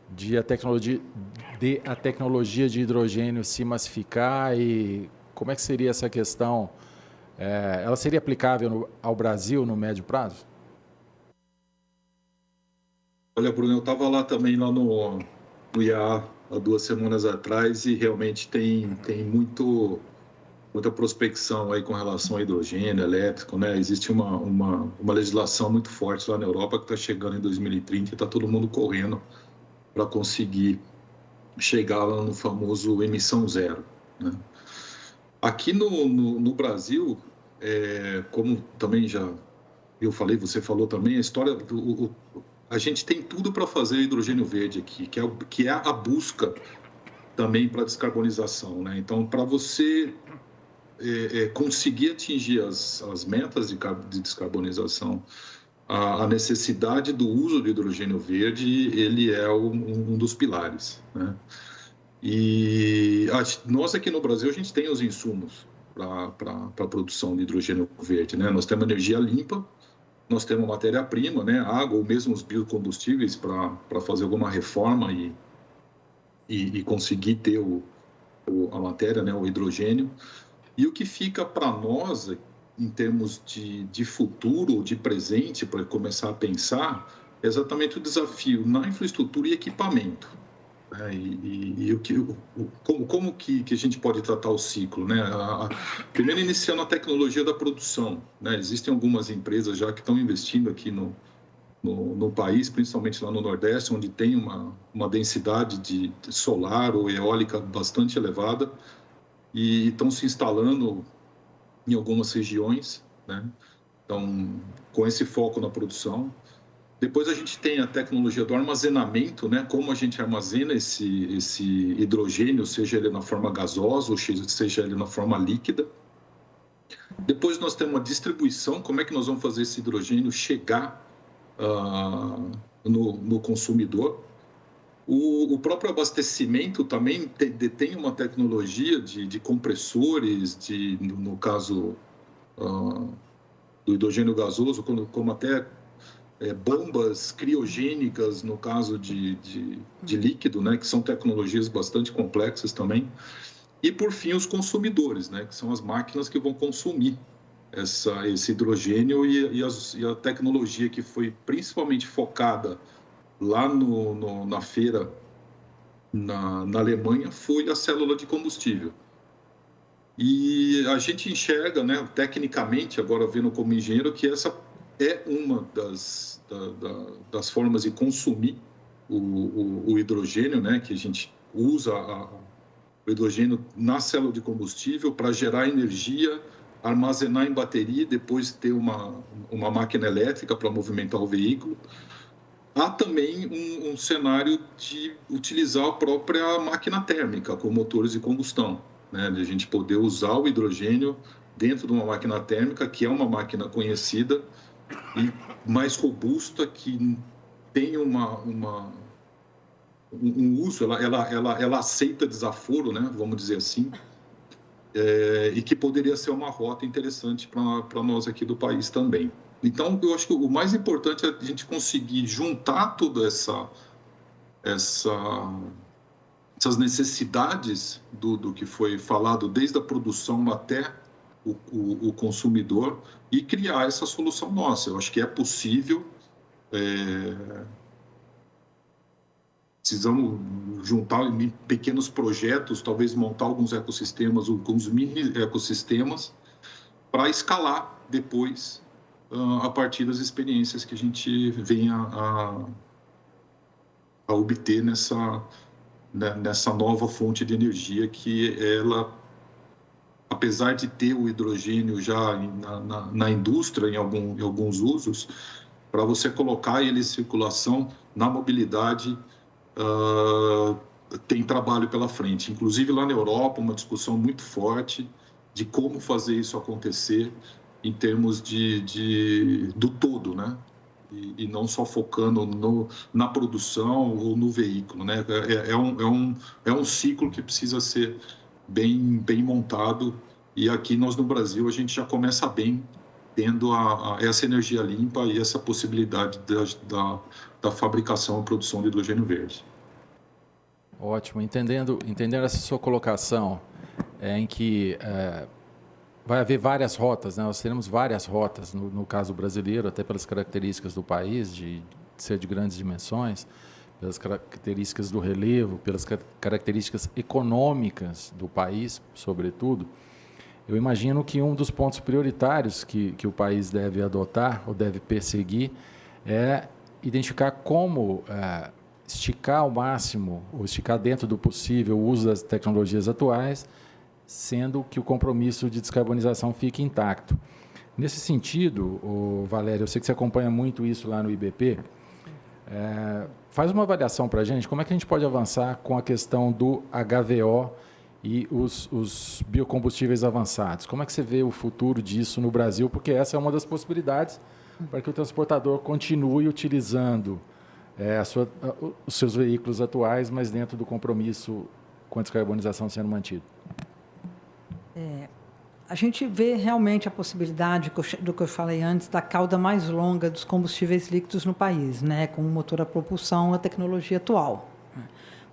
de a tecnologia de hidrogênio se massificar e como é que seria essa questão? Ela seria aplicável ao Brasil no médio prazo? Olha, Bruno, eu estava lá também, lá no IAA, há 2 semanas atrás, e realmente tem muita prospecção aí com relação ao hidrogênio elétrico, né? Existe uma legislação muito forte lá na Europa que está chegando em 2030 e está todo mundo correndo para conseguir chegar lá no famoso emissão zero, né? Aqui no Brasil, como também já eu falei, você falou também, a história a gente tem tudo para fazer hidrogênio verde aqui, que é a busca também para descarbonização, né? Então, para você conseguir atingir as metas de descarbonização, a necessidade do uso do hidrogênio verde, ele é um dos pilares, né? E nós aqui no Brasil, a gente tem os insumos para a produção de hidrogênio verde, né? Nós temos energia limpa, nós temos matéria-prima, né? Água ou mesmo os biocombustíveis para fazer alguma reforma e conseguir ter a matéria, né? O hidrogênio. E o que fica para nós, em termos de futuro, de presente, para começar a pensar, é exatamente o desafio na infraestrutura e equipamento. Como que a gente pode tratar o ciclo, né? Primeiro, iniciando a tecnologia da produção, né? Existem algumas empresas já que estão investindo aqui no país, principalmente lá no Nordeste, onde tem uma densidade de solar ou eólica bastante elevada, e estão se instalando em algumas regiões, né? Então, com esse foco na produção. Depois a gente tem a tecnologia do armazenamento, né? Como a gente armazena esse hidrogênio, seja ele na forma gasosa ou seja ele na forma líquida. Depois nós temos a distribuição, como é que nós vamos fazer esse hidrogênio chegar no consumidor. O próprio abastecimento também tem uma tecnologia de compressores, no caso do hidrogênio gasoso, como até bombas criogênicas, no caso de líquido, né, que são tecnologias bastante complexas também. E, por fim, os consumidores, né, que são as máquinas que vão consumir esse hidrogênio e a tecnologia que foi principalmente focada lá na feira na Alemanha foi a célula de combustível. E a gente enxerga, né, tecnicamente, agora vendo como engenheiro, que essa é uma das formas de consumir o hidrogênio, né, que a gente usa o hidrogênio na célula de combustível para gerar energia, armazenar em bateria e depois ter uma máquina elétrica para movimentar o veículo. Há também um cenário de utilizar a própria máquina térmica com motores de combustão, né? De a gente poder usar o hidrogênio dentro de uma máquina térmica, que é uma máquina conhecida e mais robusta, que tem um uso, ela aceita desaforo, né? Vamos dizer assim, e que poderia ser uma rota interessante para nós aqui do país também. Então, eu acho que o mais importante é a gente conseguir juntar toda essas necessidades do que foi falado, desde a produção até o consumidor, e criar essa solução nossa. Eu acho que é possível. Precisamos juntar em pequenos projetos, talvez montar alguns ecossistemas, alguns mini ecossistemas, para escalar depois a partir das experiências que a gente venha a obter nessa nova fonte de energia, que ela, apesar de ter o hidrogênio já na indústria, em alguns usos, para você colocar ele em circulação na mobilidade, tem trabalho pela frente. Inclusive lá na Europa, uma discussão muito forte de como fazer isso acontecer em termos do todo, né? E não só focando na produção ou no veículo, né? É um ciclo que precisa ser bem montado, e aqui nós no Brasil a gente já começa bem tendo essa energia limpa e essa possibilidade da fabricação e produção de hidrogênio verde. Ótimo. Entendendo essa sua colocação, em que vai haver várias rotas, né? Nós teremos várias rotas, no caso brasileiro, até pelas características do país, de ser de grandes dimensões, pelas características do relevo, pelas características econômicas do país, sobretudo. Eu imagino que um dos pontos prioritários que o país deve adotar ou deve perseguir é identificar como esticar ao máximo, ou esticar dentro do possível, o uso das tecnologias atuais, sendo que o compromisso de descarbonização fique intacto. Nesse sentido, Valério, eu sei que você acompanha muito isso lá no IBP, faz uma avaliação para a gente, como é que a gente pode avançar com a questão do HVO e os biocombustíveis avançados? Como é que você vê o futuro disso no Brasil? Porque essa é uma das possibilidades para que o transportador continue utilizando os seus veículos atuais, mas dentro do compromisso com a descarbonização sendo mantido. A gente vê realmente a possibilidade do que eu falei antes, da cauda mais longa dos combustíveis líquidos no país, né, com o motor a propulsão, a tecnologia atual.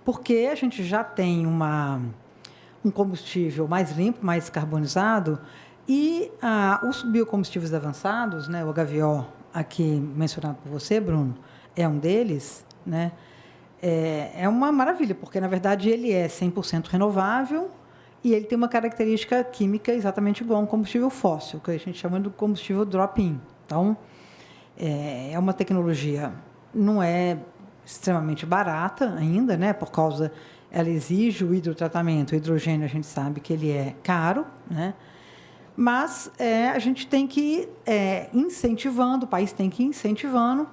Porque a gente já tem um combustível mais limpo, mais descarbonizado, e os biocombustíveis avançados, né, o HVO, aqui mencionado por você, Bruno, é um deles, né, é uma maravilha, porque, na verdade, ele é 100% renovável, e ele tem uma característica química exatamente igual a um combustível fóssil, que a gente chama de combustível drop-in. Então, é uma tecnologia, não é extremamente barata ainda, né? Por causa, ela exige o hidrotratamento. O hidrogênio, a gente sabe que ele é caro, né? Mas a gente tem que ir incentivando, o país tem que ir incentivando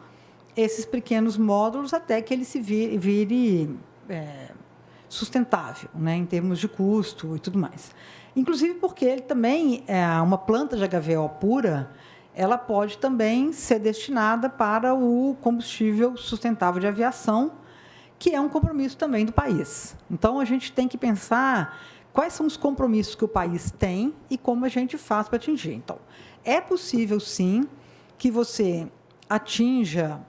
esses pequenos módulos até que ele se vire sustentável, né, em termos de custo e tudo mais. Inclusive porque ele também, uma planta de HVO pura, ela pode também ser destinada para o combustível sustentável de aviação, que é um compromisso também do país. Então, a gente tem que pensar quais são os compromissos que o país tem e como a gente faz para atingir. Então, é possível, sim, que você atinja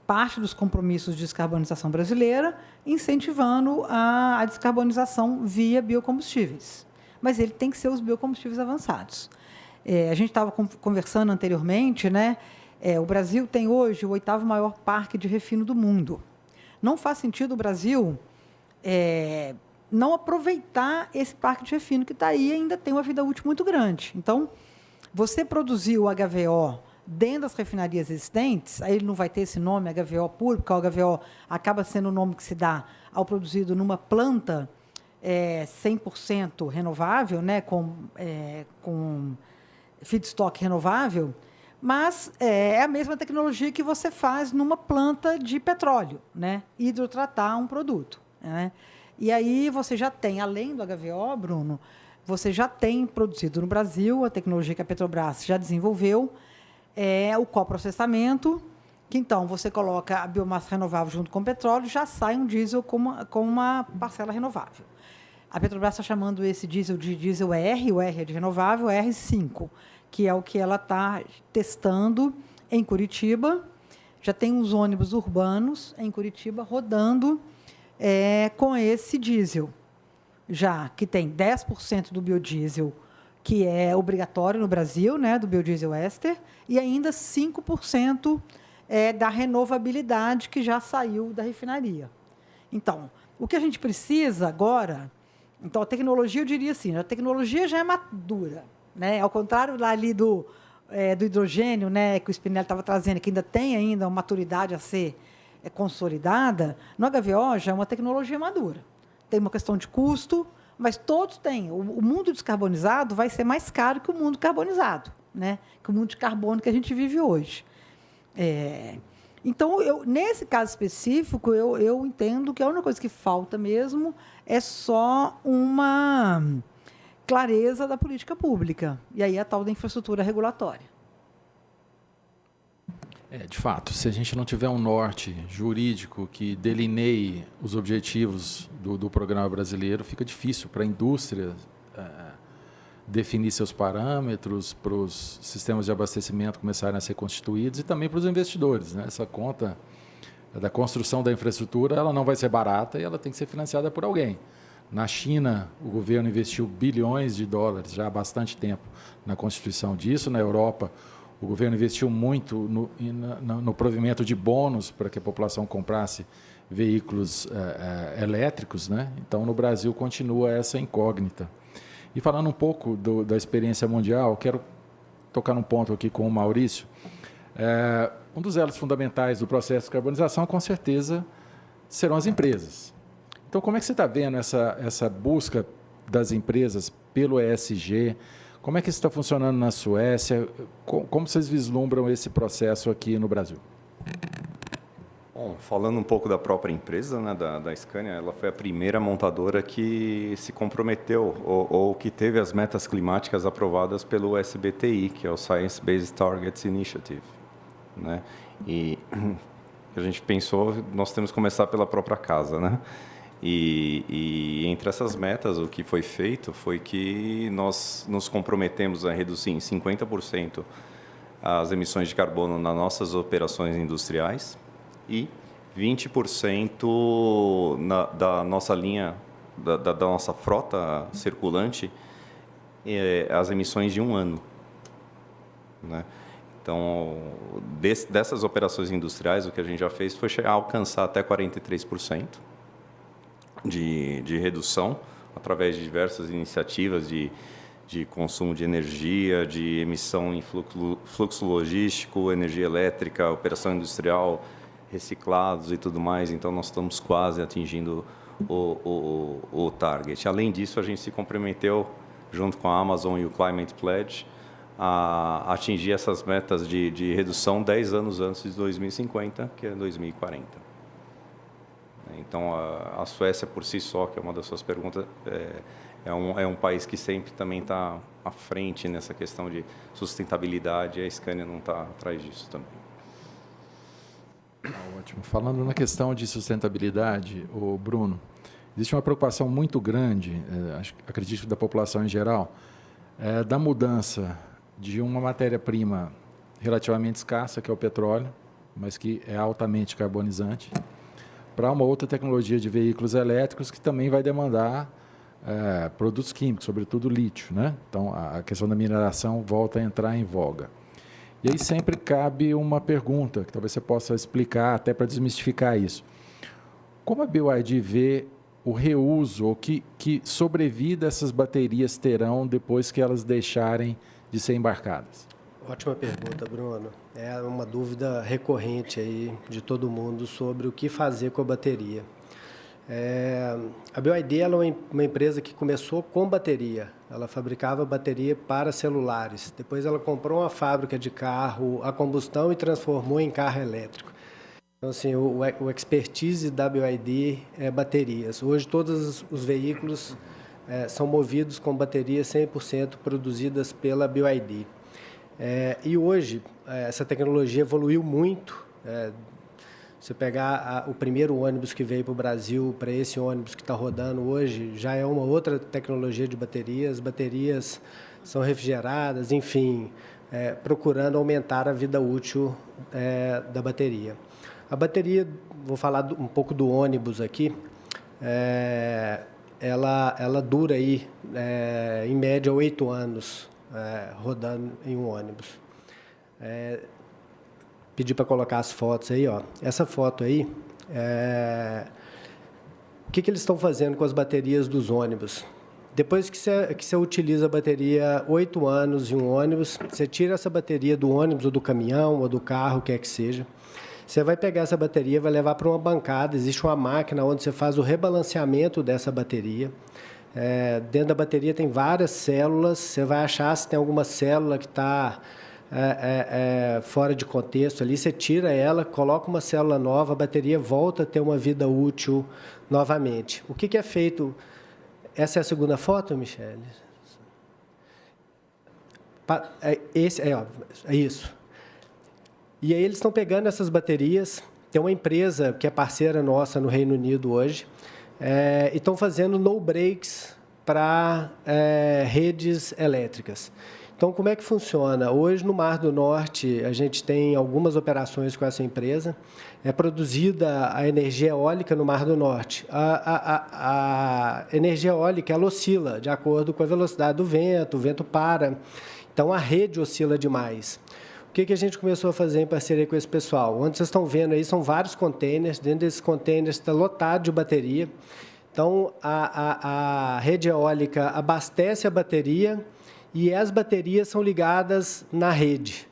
parte dos compromissos de descarbonização brasileira, incentivando a descarbonização via biocombustíveis. Mas ele tem que ser os biocombustíveis avançados. A gente estava conversando anteriormente, né? O Brasil tem hoje o 8º maior parque de refino do mundo. Não faz sentido o Brasil não aproveitar esse parque de refino que está aí e ainda tem uma vida útil muito grande. Então, você produzir o HVO dentro das refinarias existentes, aí ele não vai ter esse nome, HVO puro, porque o HVO acaba sendo o nome que se dá ao produzido numa planta 100% renovável, né, com feedstock renovável, mas é a mesma tecnologia que você faz numa planta de petróleo, né, hidrotratar um produto, né? E aí você já tem, além do HVO, Bruno, você já tem produzido no Brasil, a tecnologia que a Petrobras já desenvolveu, o coprocessamento, que então você coloca a biomassa renovável junto com o petróleo, já sai um diesel com uma parcela renovável. A Petrobras está chamando esse diesel de diesel R, o R é de renovável, R5, que é o que ela está testando em Curitiba. Já tem uns ônibus urbanos em Curitiba rodando com esse diesel, já que tem 10% do biodiesel, que é obrigatório no Brasil, né, do biodiesel éster, e ainda 5% da renovabilidade que já saiu da refinaria. Então, o que a gente precisa agora... Então, a tecnologia, eu diria assim, a tecnologia já é madura, né? Ao contrário lá ali do hidrogênio, né, que o Spinelli estava trazendo, que ainda tem uma maturidade a ser consolidada, no HVO já é uma tecnologia madura. Tem uma questão de custo, mas todos têm. O mundo descarbonizado vai ser mais caro que o mundo carbonizado, né? Que o mundo de carbono que a gente vive hoje. Então, nesse caso específico, eu entendo que a única coisa que falta mesmo é só uma clareza da política pública. E aí a tal da infraestrutura regulatória. De fato, se a gente não tiver um norte jurídico que delineie os objetivos do programa brasileiro, fica difícil para a indústria definir seus parâmetros, para os sistemas de abastecimento começarem a ser constituídos e também para os investidores, né? Essa conta da construção da infraestrutura, ela não vai ser barata e ela tem que ser financiada por alguém. Na China, o governo investiu bilhões de dólares já há bastante tempo na constituição disso. Na Europa, o governo investiu muito no provimento de bônus para que a população comprasse veículos elétricos, né? Então, no Brasil, continua essa incógnita. E falando um pouco da experiência mundial, quero tocar num ponto aqui com o Maurício. Um dos elos fundamentais do processo de carbonização, com certeza, serão as empresas. Então, como é que você está vendo essa busca das empresas pelo ESG? Como é que isso está funcionando na Suécia? Como vocês vislumbram esse processo aqui no Brasil? Bom, falando um pouco da própria empresa, né, da Scania, ela foi a primeira montadora que se comprometeu ou que teve as metas climáticas aprovadas pelo SBTI, que é o Science Based Targets Initiative, né? E a gente pensou, nós temos que começar pela própria casa, né? E entre essas metas, o que foi feito foi que nós nos comprometemos a reduzir em 50% as emissões de carbono nas nossas operações industriais e 20% da nossa linha, da nossa frota circulante, as emissões de um ano, né? Então, dessas operações industriais, o que a gente já fez foi chegar a alcançar até 43%. De redução, através de diversas iniciativas de consumo de energia, de emissão em fluxo logístico, energia elétrica, operação industrial, reciclados e tudo mais. Então, nós estamos quase atingindo o target. Além disso, a gente se comprometeu, junto com a Amazon e o Climate Pledge, a atingir essas metas de redução 10 anos antes de 2050, que é 2040. Então, a Suécia, por si só, que é uma das suas perguntas, é um país que sempre também está à frente nessa questão de sustentabilidade, e a Scania não está atrás disso também. Ótimo. Falando na questão de sustentabilidade, Bruno, existe uma preocupação muito grande, acredito, da população em geral, da mudança de uma matéria-prima relativamente escassa, que é o petróleo, mas que é altamente carbonizante, para uma outra tecnologia de veículos elétricos que também vai demandar produtos químicos, sobretudo lítio, né? Então, a questão da mineração volta a entrar em voga. E aí sempre cabe uma pergunta, que talvez você possa explicar até para desmistificar isso. Como a BYD vê o reuso, ou que sobrevida essas baterias terão depois que elas deixarem de ser embarcadas? Ótima pergunta, Bruno. É uma dúvida recorrente aí de todo mundo sobre o que fazer com a bateria. A BYD ela é uma empresa que começou com bateria. Ela fabricava bateria para celulares. Depois ela comprou uma fábrica de carro a combustão e transformou em carro elétrico. Então, assim, o expertise da BYD é baterias. Hoje, todos os veículos são movidos com baterias 100% produzidas pela BYD. E hoje, essa tecnologia evoluiu muito. Você pegar o primeiro ônibus que veio para o Brasil, para esse ônibus que está rodando hoje, já é uma outra tecnologia de baterias. As baterias são refrigeradas, enfim, procurando aumentar a vida útil da bateria. A bateria, vou falar um pouco do ônibus aqui, ela dura aí, em média, 8 anos rodando em um ônibus. Pedir para colocar as fotos aí, ó. Essa foto aí, o que eles estão fazendo com as baterias dos ônibus? Depois que você utiliza a bateria 8 anos em um ônibus, você tira essa bateria do ônibus ou do caminhão ou do carro, quer que seja. Você vai pegar essa bateria, vai levar para uma bancada, existe uma máquina onde você faz o rebalanceamento dessa bateria. Dentro da bateria tem várias células, você vai achar se tem alguma célula que está fora de contexto ali, você tira ela, coloca uma célula nova, a bateria volta a ter uma vida útil novamente. O que é feito? Essa é a segunda foto, Michele? É isso. E aí eles estão pegando essas baterias, tem uma empresa que é parceira nossa no Reino Unido hoje, e estão fazendo no breaks para redes elétricas. Então, como é que funciona? Hoje, no Mar do Norte, a gente tem algumas operações com essa empresa. É produzida a energia eólica no Mar do Norte. A energia eólica, ela oscila de acordo com a velocidade do vento, o vento para. Então, a rede oscila demais. O que a gente começou a fazer em parceria com esse pessoal? Onde vocês estão vendo aí são vários containers. Dentro desses containers está lotado de bateria. Então, a rede eólica abastece a bateria e as baterias são ligadas na rede.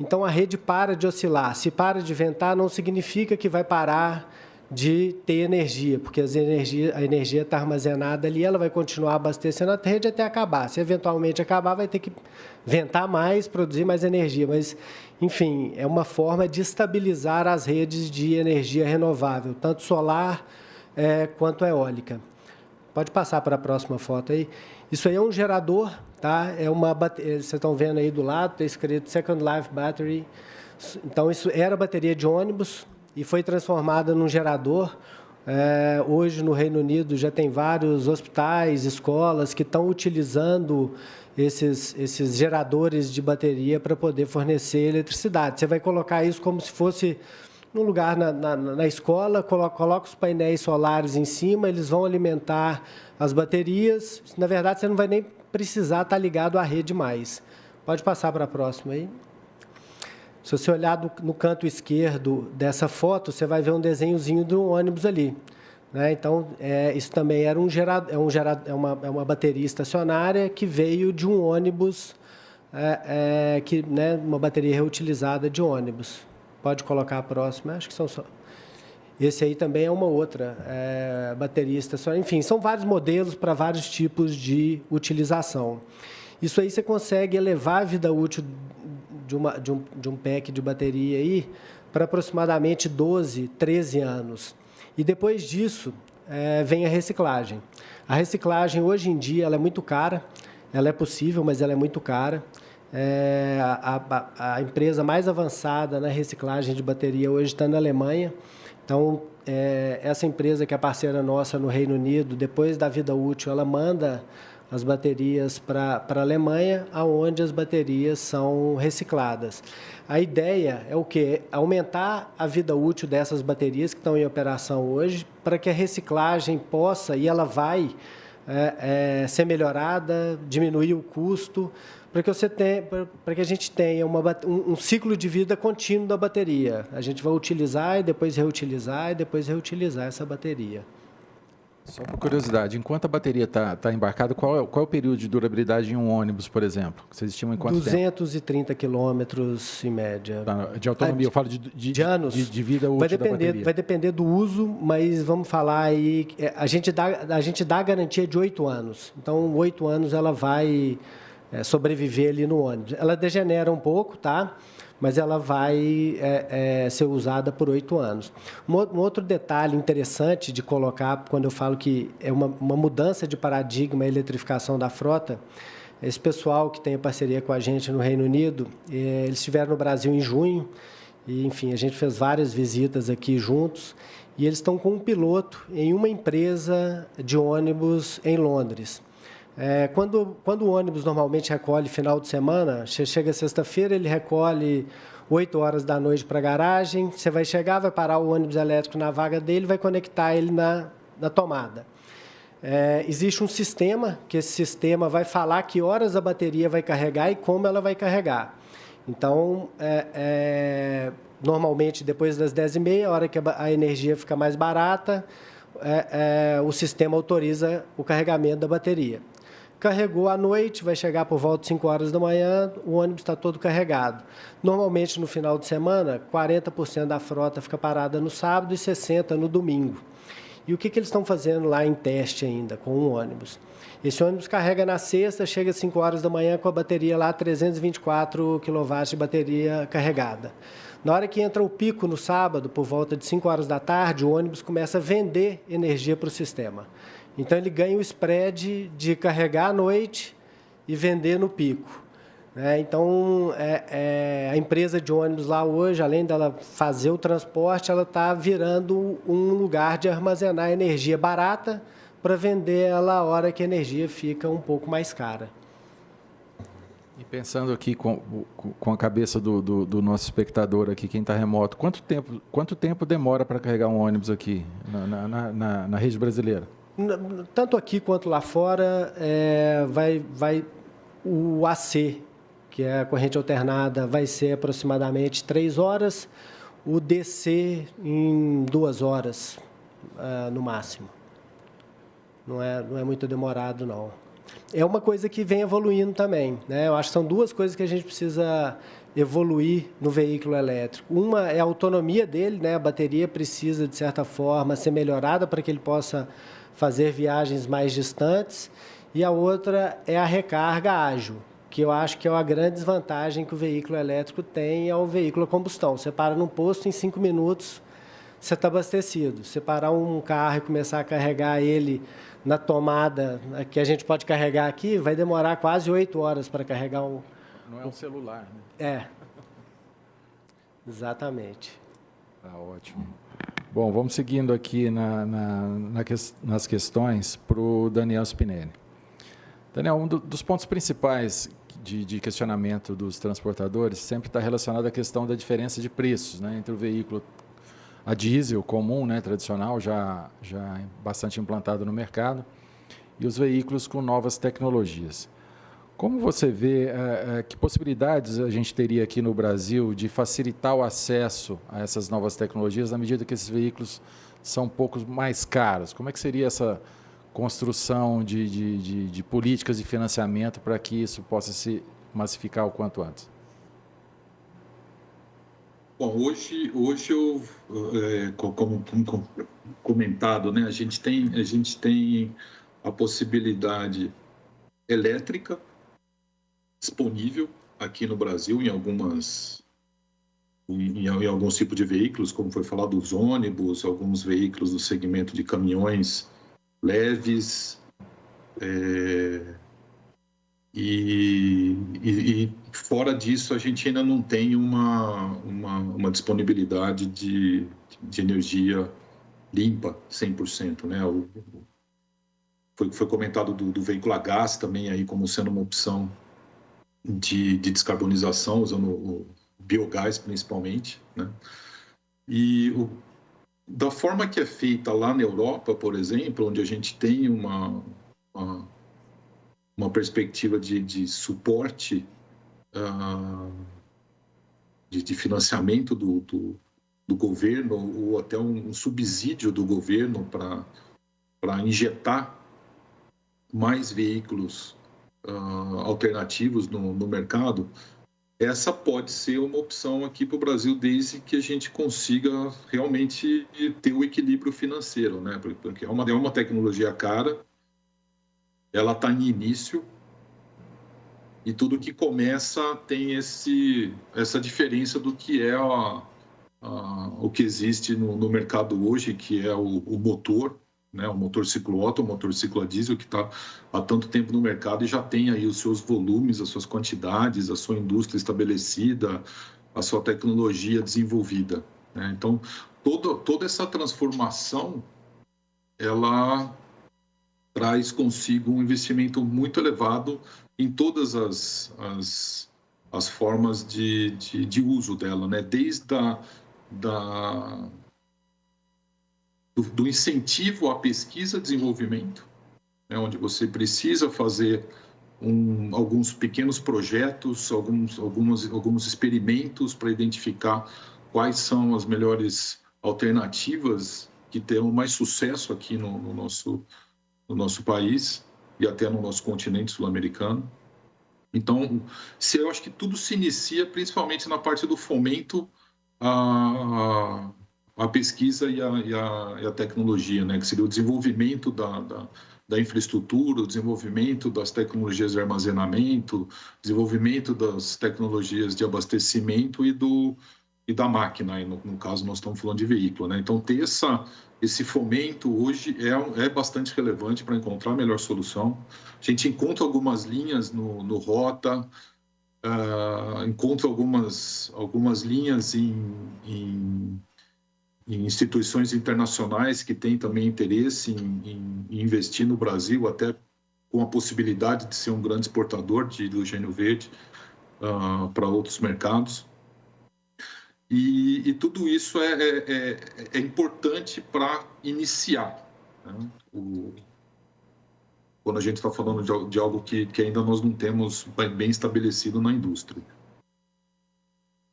Então, a rede para de oscilar. Se para de ventar, não significa que vai parar de ter energia, porque a energia está armazenada ali, ela vai continuar abastecendo a rede até acabar. Se eventualmente acabar, vai ter que ventar mais, produzir mais energia. Mas, enfim, é uma forma de estabilizar as redes de energia renovável, tanto solar quanto eólica. Pode passar para a próxima foto aí. Isso aí é um gerador, tá? Vocês estão vendo aí do lado, está escrito Second Life Battery. Então, isso era bateria de ônibus e foi transformada num gerador. Hoje, no Reino Unido, já tem vários hospitais, escolas que estão utilizando esses geradores de bateria para poder fornecer eletricidade. Você vai colocar isso como se fosse num lugar na escola, coloca os painéis solares em cima, eles vão alimentar as baterias. Na verdade, você não vai nem precisar estar ligado à rede mais. Pode passar para a próxima aí. Se você olhar no canto esquerdo dessa foto, você vai ver um desenhozinho de um ônibus ali. Né? Então, isso também era uma bateria estacionária que veio de um ônibus, uma bateria reutilizada de ônibus. Pode colocar a próxima, acho que são só. Esse aí também é uma outra bateria estacionária. Enfim, são vários modelos para vários tipos de utilização. Isso aí você consegue elevar a vida útil de um pack de bateria aí para aproximadamente 12, 13 anos. E depois disso, vem a reciclagem. A reciclagem, hoje em dia, ela é muito cara. Ela é possível, mas ela é muito cara. A empresa mais avançada na reciclagem de bateria hoje está na Alemanha. Então, essa empresa que é parceira nossa no Reino Unido, depois da vida útil, ela manda as baterias para a Alemanha, aonde as baterias são recicladas. A ideia é o quê? Aumentar a vida útil dessas baterias que estão em operação hoje, para que a reciclagem possa, e ela vai ser melhorada, diminuir o custo, para que a gente tenha um ciclo de vida contínuo da bateria. A gente vai utilizar e depois reutilizar essa bateria. Só por curiosidade, enquanto a bateria está embarcada, qual é o período de durabilidade em um ônibus, por exemplo? Vocês estimam em quanto 230 quilômetros em média. De autonomia, eu falo de anos. De vida útil da bateria. Vai depender do uso, mas vamos falar aí, a gente dá a garantia de 8 anos. Então, 8 anos ela vai sobreviver ali no ônibus. Ela degenera um pouco, tá? Mas ela vai ser usada por 8 anos. Um outro detalhe interessante de colocar, quando eu falo que é uma mudança de paradigma a eletrificação da frota, esse pessoal que tem a parceria com a gente no Reino Unido, eles estiveram no Brasil em junho, e, enfim, a gente fez várias visitas aqui juntos, e eles estão com um piloto em uma empresa de ônibus em Londres. Quando o ônibus normalmente recolhe final de semana, chega sexta-feira, ele recolhe 8 horas da noite para a garagem, você vai chegar, vai parar o ônibus elétrico na vaga dele, vai conectar ele na tomada. Existe um sistema, que esse sistema vai falar que horas a bateria vai carregar e como ela vai carregar. Então, normalmente, depois das 10h30, a hora que a energia fica mais barata, o sistema autoriza o carregamento da bateria. Carregou à noite, vai chegar por volta de 5 horas da manhã, o ônibus está todo carregado. Normalmente, no final de semana, 40% da frota fica parada no sábado e 60% no domingo. E o que eles estão fazendo lá em teste ainda, com um ônibus? Esse ônibus carrega na sexta, chega às 5 horas da manhã com a bateria lá, 324 kW de bateria carregada. Na hora que entra o pico no sábado, por volta de 5 horas da tarde, o ônibus começa a vender energia para o sistema. Então, ele ganha o spread de carregar à noite e vender no pico. Então, a empresa de ônibus lá hoje, além dela fazer o transporte, ela está virando um lugar de armazenar energia barata para vender ela a hora que a energia fica um pouco mais cara. E pensando aqui com a cabeça do nosso espectador aqui, quem está remoto, quanto tempo demora para carregar um ônibus aqui na rede brasileira? Tanto aqui quanto lá fora, o AC, que é a corrente alternada, vai ser aproximadamente 3 horas, o DC em 2 horas, no máximo. Não é muito demorado, não. É uma coisa que vem evoluindo também, né? Eu acho que são 2 coisas que a gente precisa evoluir no veículo elétrico. Uma é a autonomia dele, né? A bateria precisa, de certa forma, ser melhorada para que ele possa fazer viagens mais distantes. E a outra é a recarga ágil, que eu acho que é a grande desvantagem que o veículo elétrico tem ao veículo a combustão. Você para num posto, em 5 minutos, você está abastecido. Você parar um carro e começar a carregar ele na tomada que a gente pode carregar aqui, vai demorar quase 8 horas para carregar um... Não é um celular, né? Exatamente. Tá ótimo. Bom, vamos seguindo aqui nas questões para o Daniel Spinelli. Daniel, um dos pontos principais de questionamento dos transportadores sempre está relacionado à questão da diferença de preços, né, entre o veículo a diesel comum, né, tradicional, já bastante implantado no mercado, e os veículos com novas tecnologias. Como você vê, que possibilidades a gente teria aqui no Brasil de facilitar o acesso a essas novas tecnologias na medida que esses veículos são um pouco mais caros? Como é que seria essa construção de políticas de financiamento para que isso possa se massificar o quanto antes? Bom, hoje como comentado, né, a gente tem a possibilidade elétrica disponível aqui no Brasil em alguns tipos de veículos, como foi falado, os ônibus, alguns veículos do segmento de caminhões leves, e fora disso a gente ainda não tem uma disponibilidade de energia limpa 100%, né? Foi comentado do veículo a gás também aí como sendo uma opção de descarbonização, usando o biogás principalmente, né? E da forma que é feita lá na Europa, por exemplo, onde a gente tem uma perspectiva de suporte, de financiamento do governo, ou até um subsídio do governo para injetar mais veículos alternativos no mercado, essa pode ser uma opção aqui para o Brasil, desde que a gente consiga realmente ter o equilíbrio financeiro, né? Porque é uma tecnologia cara, ela está em início, e tudo que começa tem essa diferença do que é o que existe no mercado hoje, que é o motor, né? O motor ciclo-Otto, o motor ciclo a diesel, que está há tanto tempo no mercado e já tem aí os seus volumes, as suas quantidades, a sua indústria estabelecida, a sua tecnologia desenvolvida, né? Então, toda essa transformação, ela traz consigo um investimento muito elevado em todas as formas de uso dela, né? Desde do incentivo à pesquisa e desenvolvimento, né, onde você precisa fazer alguns pequenos projetos, alguns experimentos para identificar quais são as melhores alternativas que terão mais sucesso aqui no nosso país e até no nosso continente sul-americano. Então, eu acho que tudo se inicia principalmente na parte do fomento a pesquisa e a tecnologia, né? Que seria o desenvolvimento da infraestrutura, o desenvolvimento das tecnologias de armazenamento, desenvolvimento das tecnologias de abastecimento e da máquina. E no caso, nós estamos falando de veículo, né? Então, ter esse fomento hoje é bastante relevante para encontrar a melhor solução. A gente encontra algumas linhas no Rota, encontra algumas linhas em instituições internacionais que têm também interesse em investir no Brasil, até com a possibilidade de ser um grande exportador de hidrogênio verde para outros mercados. E tudo isso é importante para iniciar, né? Quando a gente está falando de algo que ainda nós não temos bem estabelecido na indústria.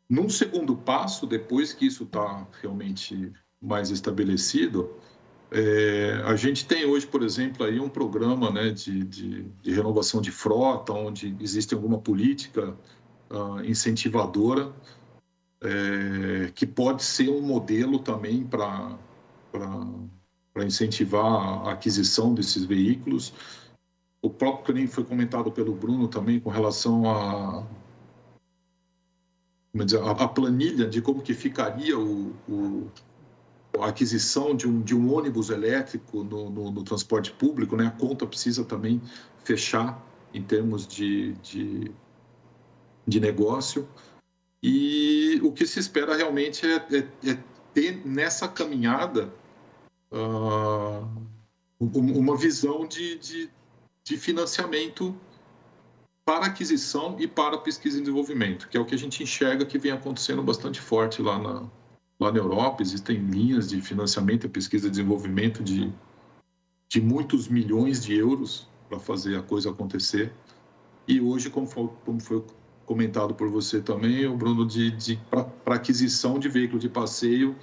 Num segundo passo, depois que isso está realmente mais estabelecido, a gente tem hoje, por exemplo, aí um programa, né, de renovação de frota, onde existe alguma política incentivadora, que pode ser um modelo também para incentivar a aquisição desses veículos. O próprio que nem foi comentado pelo Bruno também com relação a planilha de como que ficaria a aquisição de um ônibus elétrico no transporte público, né? A conta precisa também fechar em termos de negócio. E o que se espera realmente é ter nessa caminhada uma visão de financiamento para aquisição e para pesquisa e desenvolvimento, que é o que a gente enxerga que vem acontecendo bastante forte lá na Europa. Existem linhas de financiamento e pesquisa e desenvolvimento de muitos milhões de euros para fazer a coisa acontecer. E hoje, como foi comentado por você também, o Bruno, para aquisição de veículo de passeio,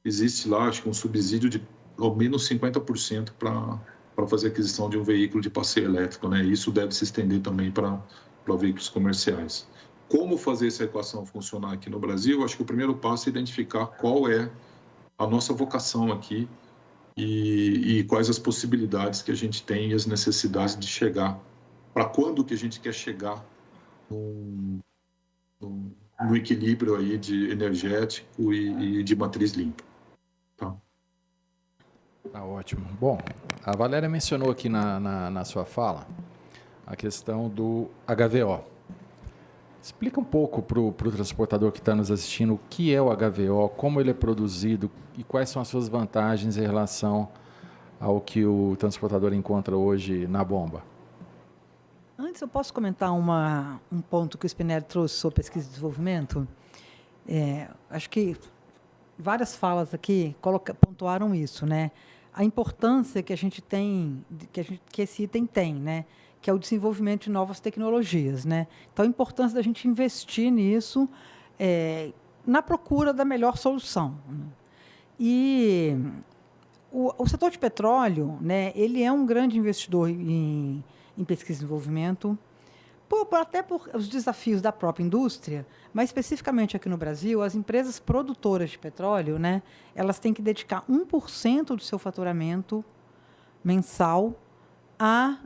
existe lá, acho que um subsídio de ao menos 50% para fazer a aquisição de um veículo de passeio elétrico, né? Isso deve se estender também para veículos comerciais. Como fazer essa equação funcionar aqui no Brasil? Acho que o primeiro passo é identificar qual é a nossa vocação aqui e quais as possibilidades que a gente tem e as necessidades de chegar, para quando que a gente quer chegar no equilíbrio aí de energético e de matriz limpa. Tá? Tá ótimo. Bom, a Valéria mencionou aqui na sua fala a questão do HVO. Explica um pouco para o transportador que está nos assistindo o que é o HVO, como ele é produzido e quais são as suas vantagens em relação ao que o transportador encontra hoje na bomba? Antes, eu posso comentar um ponto que o Spinelli trouxe sobre pesquisa e desenvolvimento? Acho que várias falas aqui pontuaram isso, né? A importância que a gente tem, que esse item tem, né? Que é o desenvolvimento de novas tecnologias, né? Então, a importância da gente investir nisso na procura da melhor solução, né? E o setor de petróleo, né? Ele é um grande investidor em pesquisa e desenvolvimento, até por os desafios da própria indústria, mas especificamente aqui no Brasil, as empresas produtoras de petróleo, né, elas têm que dedicar 1% do seu faturamento mensal a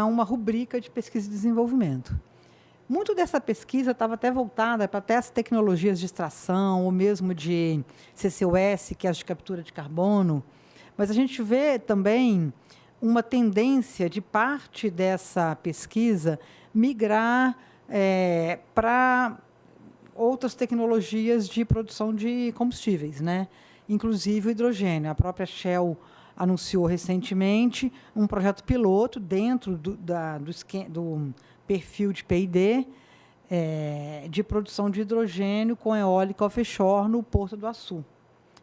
uma rubrica de pesquisa e desenvolvimento. Muito dessa pesquisa estava até voltada para até as tecnologias de extração, ou mesmo de CCUS, que é as de captura de carbono, mas a gente vê também uma tendência de parte dessa pesquisa migrar para outras tecnologias de produção de combustíveis, né? Inclusive o hidrogênio. A própria Shell anunciou recentemente um projeto piloto dentro do perfil de P&D de produção de hidrogênio com eólica offshore no Porto do Açu.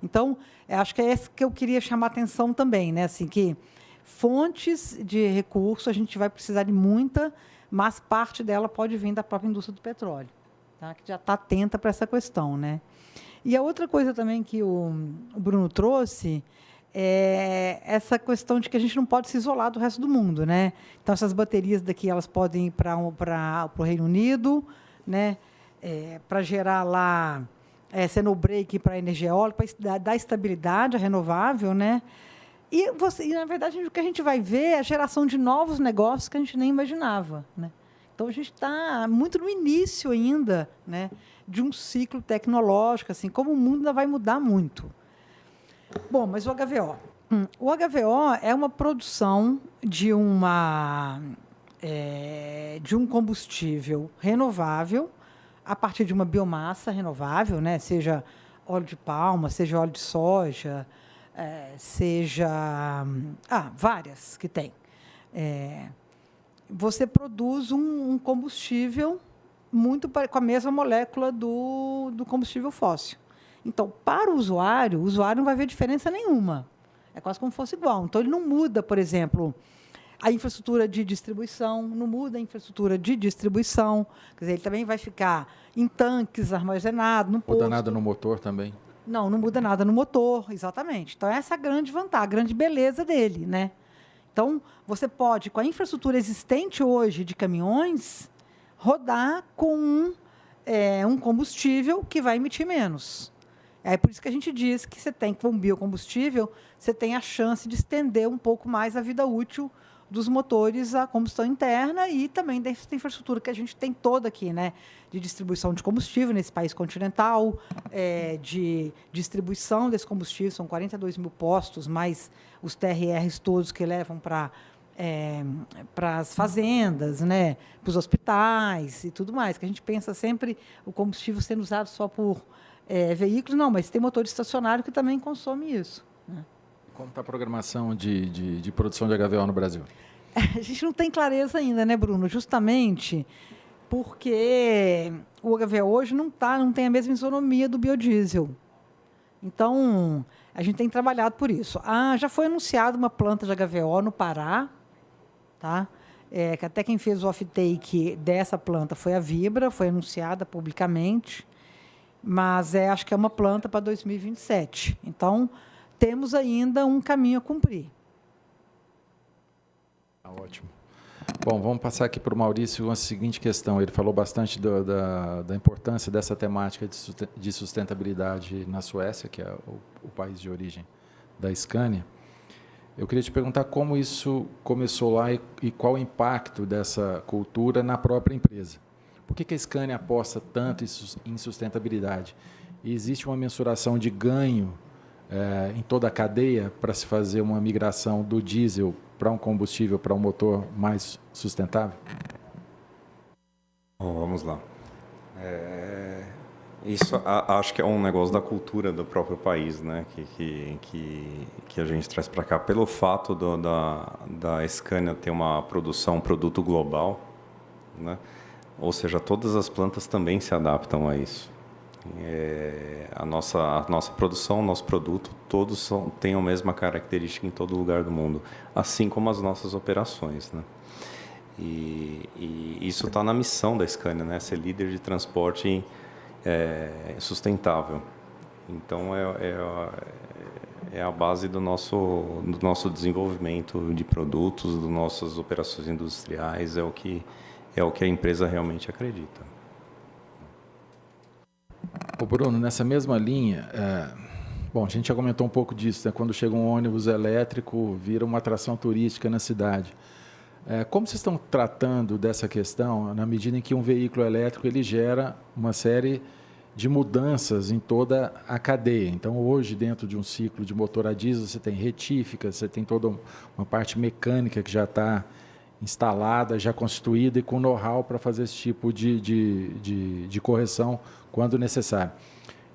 Então, acho que é esse que eu queria chamar a atenção também, né? Assim, que fontes de recurso a gente vai precisar de muita, mas parte dela pode vir da própria indústria do petróleo, tá? Que já está atenta para essa questão, né? E a outra coisa também que o Bruno trouxe é essa questão de que a gente não pode se isolar do resto do mundo, né? Então, essas baterias daqui elas podem ir para o Reino Unido, né? Para gerar lá snowbreak para a energia eólica, para dar estabilidade à renovável, né? E, na verdade, o que a gente vai ver é a geração de novos negócios que a gente nem imaginava, né? Então, a gente está muito no início ainda, né, de um ciclo tecnológico, assim, como o mundo ainda vai mudar muito. Bom, mas o HVO. O HVO é uma produção de um combustível renovável a partir de uma biomassa renovável, né, seja óleo de palma, seja óleo de soja, seja várias que tem. Você produz um combustível muito com a mesma molécula do combustível fóssil. Então, para o usuário não vai ver diferença nenhuma. É quase como se fosse igual. Então, ele não muda, por exemplo, a infraestrutura de distribuição, não muda a infraestrutura de distribuição. Quer dizer, ele também vai ficar em tanques armazenados, no posto. Muda nada no motor também? Não muda nada no motor, exatamente. Então, essa é a grande vantagem, a grande beleza dele, né? Então, você pode, com a infraestrutura existente hoje de caminhões, rodar com um combustível que vai emitir menos. É por isso que a gente diz que você tem, com um biocombustível, você tem a chance de estender um pouco mais a vida útil dos motores a combustão interna e também dessa infraestrutura que a gente tem toda aqui, né? De distribuição de combustível nesse país continental, de distribuição desse combustível, são 42 mil postos, mais os TRRs todos que levam para as fazendas, né? Para os hospitais e tudo mais, que a gente pensa sempre o combustível sendo usado só por veículos, não, mas tem motor estacionário que também consome isso, né? Como está a programação de produção de HVO no Brasil? A gente não tem clareza ainda, né, Bruno? Justamente porque o HVO hoje não tem a mesma isonomia do biodiesel. Então, a gente tem trabalhado por isso. Já foi anunciada uma planta de HVO no Pará, tá? Que até quem fez o off-take dessa planta foi a Vibra, foi anunciada publicamente, mas acho que é uma planta para 2027. Então, temos ainda um caminho a cumprir. Ótimo. Bom, vamos passar aqui para o Maurício uma seguinte questão. Ele falou bastante da importância dessa temática de sustentabilidade na Suécia, que é o país de origem da Scania. Eu queria te perguntar como isso começou lá e qual o impacto dessa cultura na própria empresa. Por que a Scania aposta tanto em sustentabilidade? E existe uma mensuração de ganho em toda a cadeia para se fazer uma migração do diesel para um combustível, para um motor mais sustentável? Bom, vamos lá. Isso acho que é um negócio da cultura do próprio país, né? Que a gente traz para cá. Pelo fato da Scania ter uma produção, um produto global, né? Ou seja, todas as plantas também se adaptam a isso. A nossa produção, o nosso produto, todos têm a mesma característica em todo lugar do mundo, assim como as nossas operações, né? E isso está na missão da Scania, né? Ser líder de transporte sustentável. Então é a base do nosso desenvolvimento de produtos, das nossas operações industriais, é o que a empresa realmente acredita. Ô Bruno, nessa mesma linha, bom, a gente já comentou um pouco disso, né? Quando chega um ônibus elétrico, vira uma atração turística na cidade. Como vocês estão tratando dessa questão, na medida em que um veículo elétrico ele gera uma série de mudanças em toda a cadeia? Então, hoje, dentro de um ciclo de motor a diesel, você tem retífica, você tem toda uma parte mecânica que já está instalada, já constituída e com know-how para fazer esse tipo de correção quando necessário.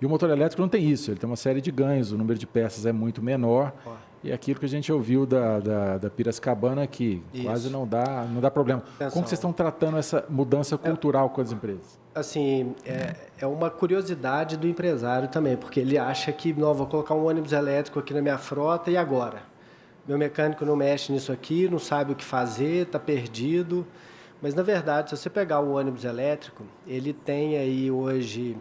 E o motor elétrico não tem isso, ele tem uma série de ganhos, o número de peças é muito menor. E aquilo que a gente ouviu da Piracicabana aqui, quase não dá problema. Atenção. Como vocês estão tratando essa mudança cultural com as empresas? Assim, é uma curiosidade do empresário também, porque ele acha que, não, vou colocar um ônibus elétrico aqui na minha frota e agora? Meu mecânico não mexe nisso aqui, não sabe o que fazer, está perdido. Mas, na verdade, se você pegar o ônibus elétrico, ele tem aí hoje...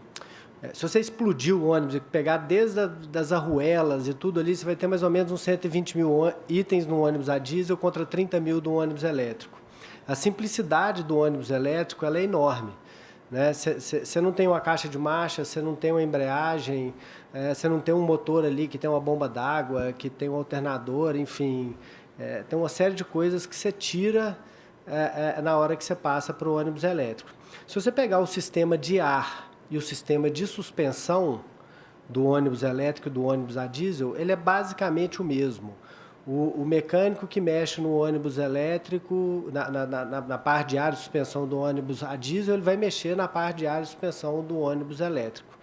Se você explodir o ônibus e pegar desde das arruelas e tudo ali, você vai ter mais ou menos uns 120 mil itens no ônibus a diesel contra 30 mil do ônibus elétrico. A simplicidade do ônibus elétrico ela é enorme, né? Você não tem uma caixa de marcha, você não tem uma embreagem, você não tem um motor ali que tem uma bomba d'água, que tem um alternador, enfim. Tem uma série de coisas que você tira na hora que você passa para o ônibus elétrico. Se você pegar o sistema de ar e o sistema de suspensão do ônibus elétrico e do ônibus a diesel, ele é basicamente o mesmo. O mecânico que mexe no ônibus elétrico, na parte de ar e suspensão do ônibus a diesel, ele vai mexer na parte de ar e suspensão do ônibus elétrico.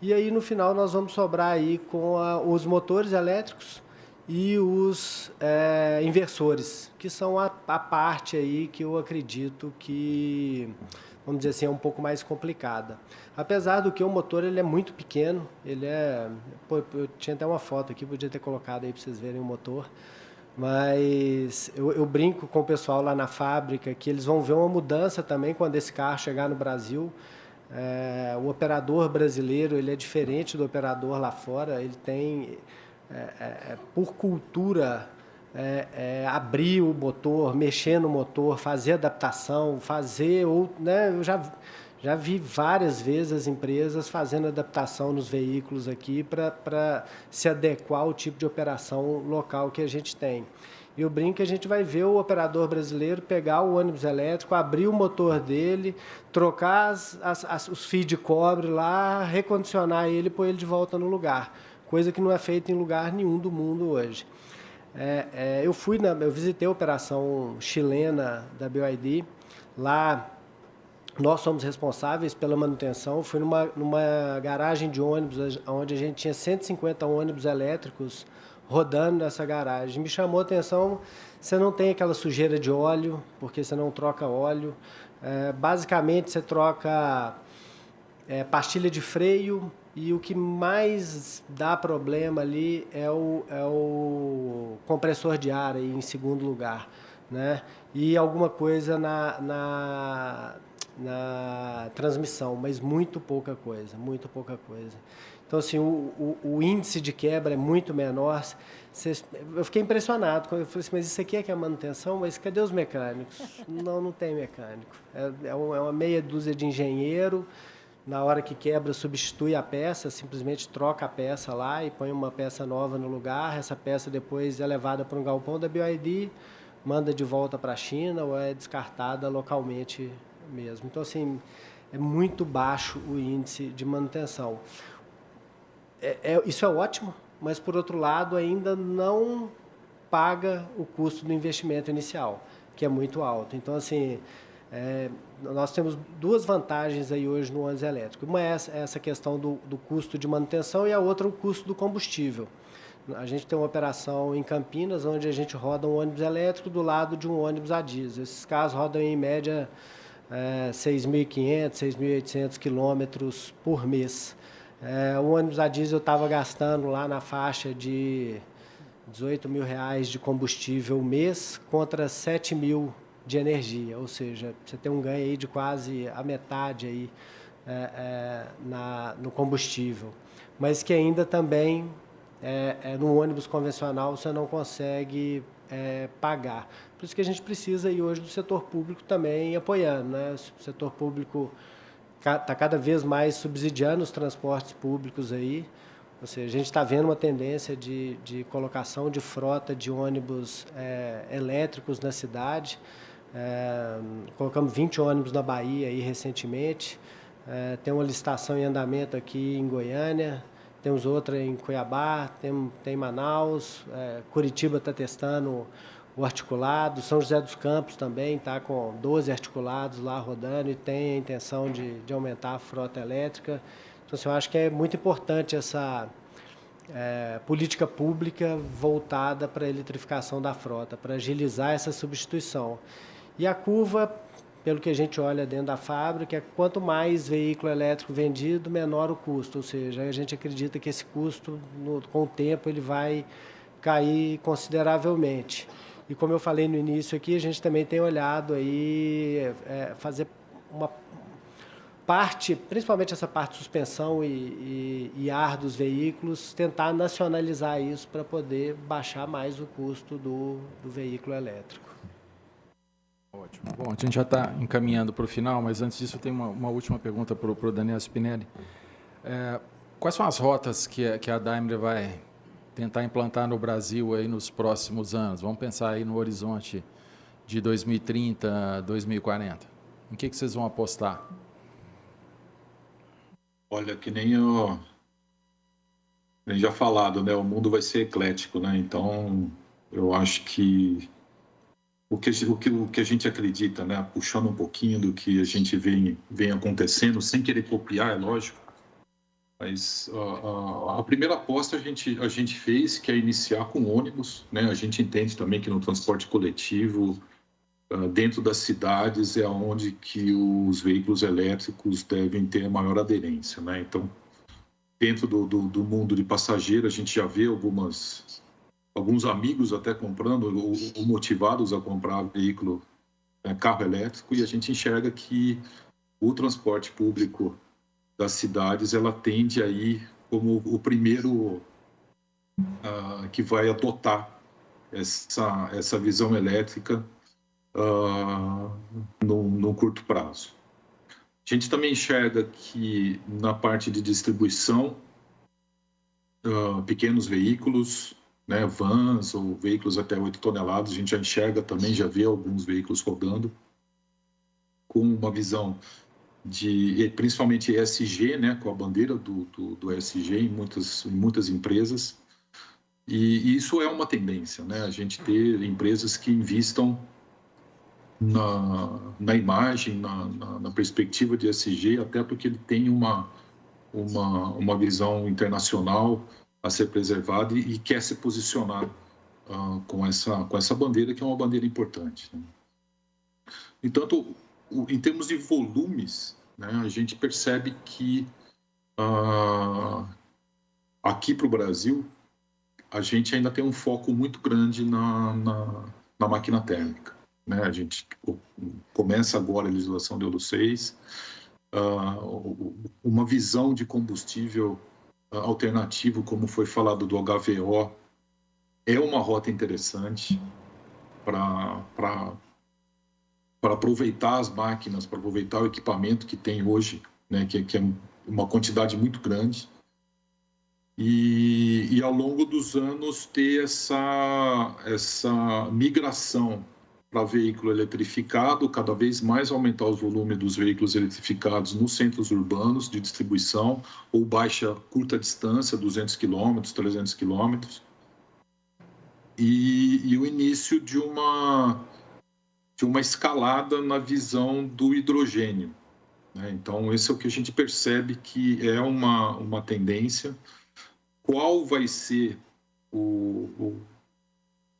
E aí, no final, nós vamos sobrar aí com os motores elétricos e os inversores, que são a parte aí que eu acredito que, vamos dizer assim, é um pouco mais complicada. Apesar do que o motor ele é muito pequeno, eu tinha até uma foto aqui, podia ter colocado aí para vocês verem o motor, mas eu brinco com o pessoal lá na fábrica que eles vão ver uma mudança também quando esse carro chegar no Brasil. O operador brasileiro ele é diferente do operador lá fora, ele tem, por cultura, abrir o motor, mexer no motor, fazer adaptação, né, eu já vi várias vezes as empresas fazendo adaptação nos veículos aqui para se adequar ao tipo de operação local que a gente tem. E eu brinco que a gente vai ver o operador brasileiro pegar o ônibus elétrico, abrir o motor dele, trocar os fios de cobre lá, recondicionar ele e pôr ele de volta no lugar. Coisa que não é feita em lugar nenhum do mundo hoje. Eu visitei a operação chilena da BYD. Lá nós somos responsáveis pela manutenção. Fui numa garagem de ônibus, onde a gente tinha 150 ônibus elétricos rodando nessa garagem. Me chamou a atenção, você não tem aquela sujeira de óleo, porque você não troca óleo. Basicamente, você troca pastilha de freio, e o que mais dá problema ali é o compressor de ar aí, em segundo lugar, né? E alguma coisa na transmissão, mas muito pouca coisa. Então, assim, o índice de quebra é muito menor. Eu fiquei impressionado. Eu falei assim, mas isso aqui é que é manutenção? Mas cadê os mecânicos? Não tem mecânico. É uma meia dúzia de engenheiro. Na hora que quebra, substitui a peça, simplesmente troca a peça lá e põe uma peça nova no lugar. Essa peça depois é levada para um galpão da BYD, manda de volta para a China ou é descartada localmente mesmo. Então, assim, é muito baixo o índice de manutenção. Isso é ótimo, mas, por outro lado, ainda não paga o custo do investimento inicial, que é muito alto. Então, assim, Nós temos duas vantagens aí hoje no ônibus elétrico. Uma é essa questão do custo de manutenção e a outra o custo do combustível. A gente tem uma operação em Campinas, onde a gente roda um ônibus elétrico do lado de um ônibus a diesel. Esses carros rodam em média 6.500, 6.800 quilômetros por mês. O ônibus a diesel estava gastando lá na faixa de R$18 mil de combustível mês contra 7 mil de energia, ou seja, você tem um ganho aí de quase a metade aí, no combustível, mas que ainda também no ônibus convencional você não consegue pagar. Por isso que a gente precisa aí hoje do setor público também apoiando, né? O setor público está cada vez mais subsidiando os transportes públicos aí. Ou seja, a gente está vendo uma tendência de colocação de frota de ônibus elétricos na cidade. Colocamos 20 ônibus na Bahia aí recentemente. Tem uma licitação em andamento aqui em Goiânia. Temos outra em Cuiabá, tem em Manaus. Curitiba está testando o articulado. São José dos Campos também está com 12 articulados lá rodando e tem a intenção de aumentar a frota elétrica. Então, assim, eu acho que é muito importante essa política pública voltada para a eletrificação da frota, para agilizar essa substituição. E a curva, pelo que a gente olha dentro da fábrica, é quanto mais veículo elétrico vendido, menor o custo. Ou seja, a gente acredita que esse custo, com o tempo, ele vai cair consideravelmente. E como eu falei no início aqui, a gente também tem olhado aí fazer uma parte, principalmente essa parte de suspensão e ar dos veículos, tentar nacionalizar isso para poder baixar mais o custo do veículo elétrico. Ótimo. Bom, a gente já está encaminhando para o final, mas antes disso eu tenho uma última pergunta para o Daniel Spinelli. Quais são as rotas que a Daimler vai tentar implantar no Brasil aí nos próximos anos? Vamos pensar aí no horizonte de 2030, 2040. Em que vocês vão apostar? Olha, que nem já falado, né? O mundo vai ser eclético, né? Então, eu acho que o que a gente acredita, né? Puxando um pouquinho do que a gente vem acontecendo, sem querer copiar, é lógico. Mas a primeira aposta a gente fez, que é iniciar com ônibus, né? A gente entende também que no transporte coletivo, dentro das cidades, é onde que os veículos elétricos devem ter maior aderência, né? Então, dentro do mundo de passageiro, a gente já vê alguns amigos até comprando, ou motivados a comprar veículo, carro elétrico, e a gente enxerga que o transporte público das cidades, ela tende a ir como o primeiro que vai adotar essa visão elétrica no curto prazo. A gente também enxerga que na parte de distribuição, pequenos veículos, né, vans ou veículos até 8 toneladas, a gente já enxerga também, já vê alguns veículos rodando com uma visão principalmente ESG, né, com a bandeira do ESG em muitas empresas. E isso é uma tendência, né, a gente ter empresas que investam na imagem, na perspectiva de ESG, até porque ele tem uma visão internacional a ser preservada e quer se posicionar com essa bandeira, que é uma bandeira importante, né? Entanto, em termos de volumes, né, a gente percebe que aqui para o Brasil, a gente ainda tem um foco muito grande na máquina térmica, né? A gente começa agora a legislação de Euro 6, uma visão de combustível alternativo, como foi falado do HVO, é uma rota interessante para aproveitar as máquinas, para aproveitar o equipamento que tem hoje, né, que é uma quantidade muito grande, e ao longo dos anos ter essa migração para veículo eletrificado, cada vez mais aumentar os volumes dos veículos eletrificados nos centros urbanos de distribuição ou curta distância, 200 km, 300 km, e o início de uma uma escalada na visão do hidrogênio, né? Então, esse é o que a gente percebe que é uma tendência. Qual vai ser o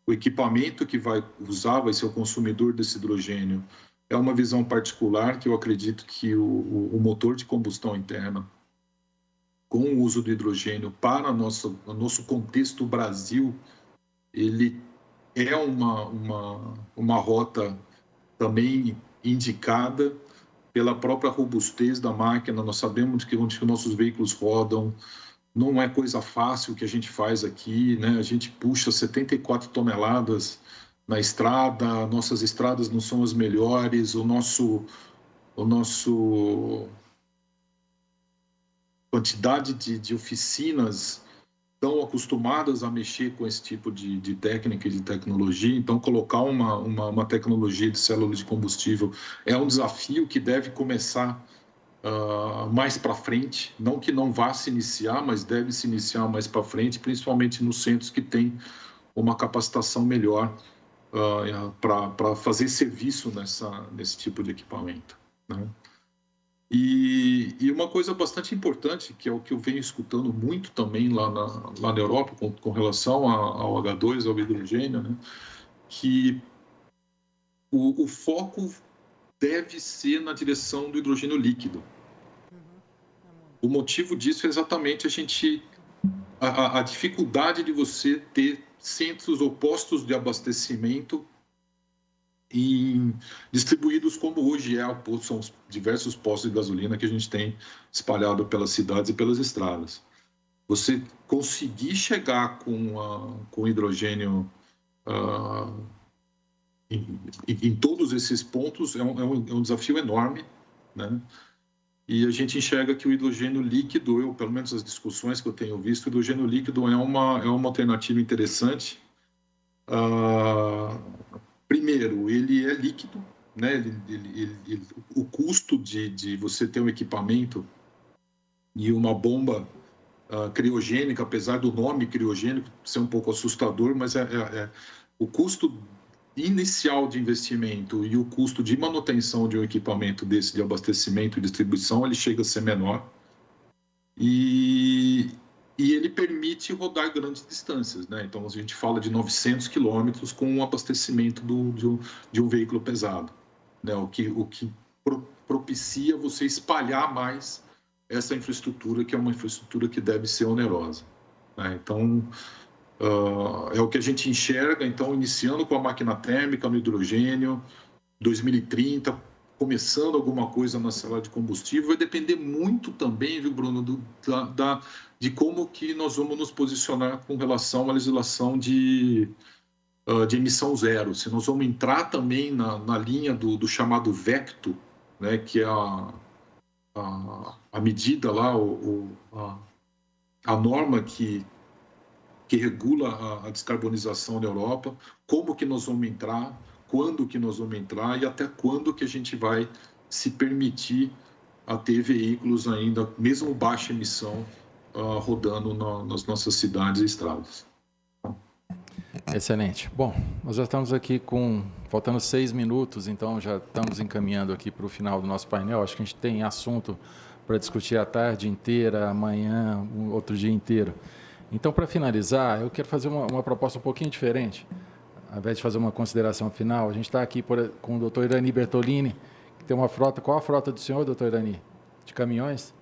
equipamento que vai usar, vai ser o consumidor desse hidrogênio? É uma visão particular que eu acredito que o motor de combustão interna, com o uso do hidrogênio para o nosso contexto Brasil, ele é uma rota também indicada pela própria robustez da máquina. Nós sabemos que onde nossos veículos rodam, não é coisa fácil o que a gente faz aqui, né? A gente puxa 74 toneladas na estrada, nossas estradas não são as melhores, o nosso quantidade de oficinas estão acostumadas a mexer com esse tipo de técnica e de tecnologia, então colocar uma tecnologia de célula de combustível é um desafio que deve começar mais para frente, não que não vá se iniciar, mas deve se iniciar mais para frente, principalmente nos centros que têm uma capacitação melhor para fazer serviço nesse tipo de equipamento, né? E uma coisa bastante importante, que é o que eu venho escutando muito também lá na Europa, com relação ao H2, ao hidrogênio, né? Que o foco deve ser na direção do hidrogênio líquido. O motivo disso é exatamente a dificuldade de você ter centros ou postos de abastecimento distribuídos como hoje são os diversos postos de gasolina que a gente tem espalhado pelas cidades e pelas estradas. Você conseguir chegar com hidrogênio em todos esses pontos é um desafio enorme, né? E a gente enxerga que o hidrogênio líquido, pelo menos as discussões que eu tenho visto, o hidrogênio líquido é uma alternativa interessante. Primeiro, ele é líquido, né? O custo de você ter um equipamento e uma bomba criogênica, apesar do nome criogênico ser um pouco assustador, mas o custo inicial de investimento e o custo de manutenção de um equipamento desse de abastecimento e distribuição, ele chega a ser menor. E ele permite rodar grandes distâncias, né? Então, a gente fala de 900 quilômetros com o abastecimento de um veículo pesado, né? O que propicia você espalhar mais essa infraestrutura, que é uma infraestrutura que deve ser onerosa, né? Então, é o que a gente enxerga, então, iniciando com a máquina térmica no hidrogênio, 2030, começando alguma coisa na célula de combustível. Vai depender muito também, viu, Bruno, de como que nós vamos nos posicionar com relação à legislação de emissão zero. Se nós vamos entrar também na linha do chamado VECTO, né, que é a medida lá, a norma que regula a descarbonização na Europa, como que nós vamos entrar, quando que nós vamos entrar e até quando que a gente vai se permitir a ter veículos ainda, mesmo baixa emissão, rodando nas nossas cidades e estradas. Excelente. Bom, nós já estamos aqui faltando 6 minutos, então já estamos encaminhando aqui para o final do nosso painel. Acho que a gente tem assunto para discutir a tarde inteira, amanhã, outro dia inteiro. Então, para finalizar, eu quero fazer uma proposta um pouquinho diferente. Ao invés de fazer uma consideração final, a gente está aqui com o doutor Irani Bertolini, que tem uma frota. Qual a frota do senhor, doutor Irani? De caminhões?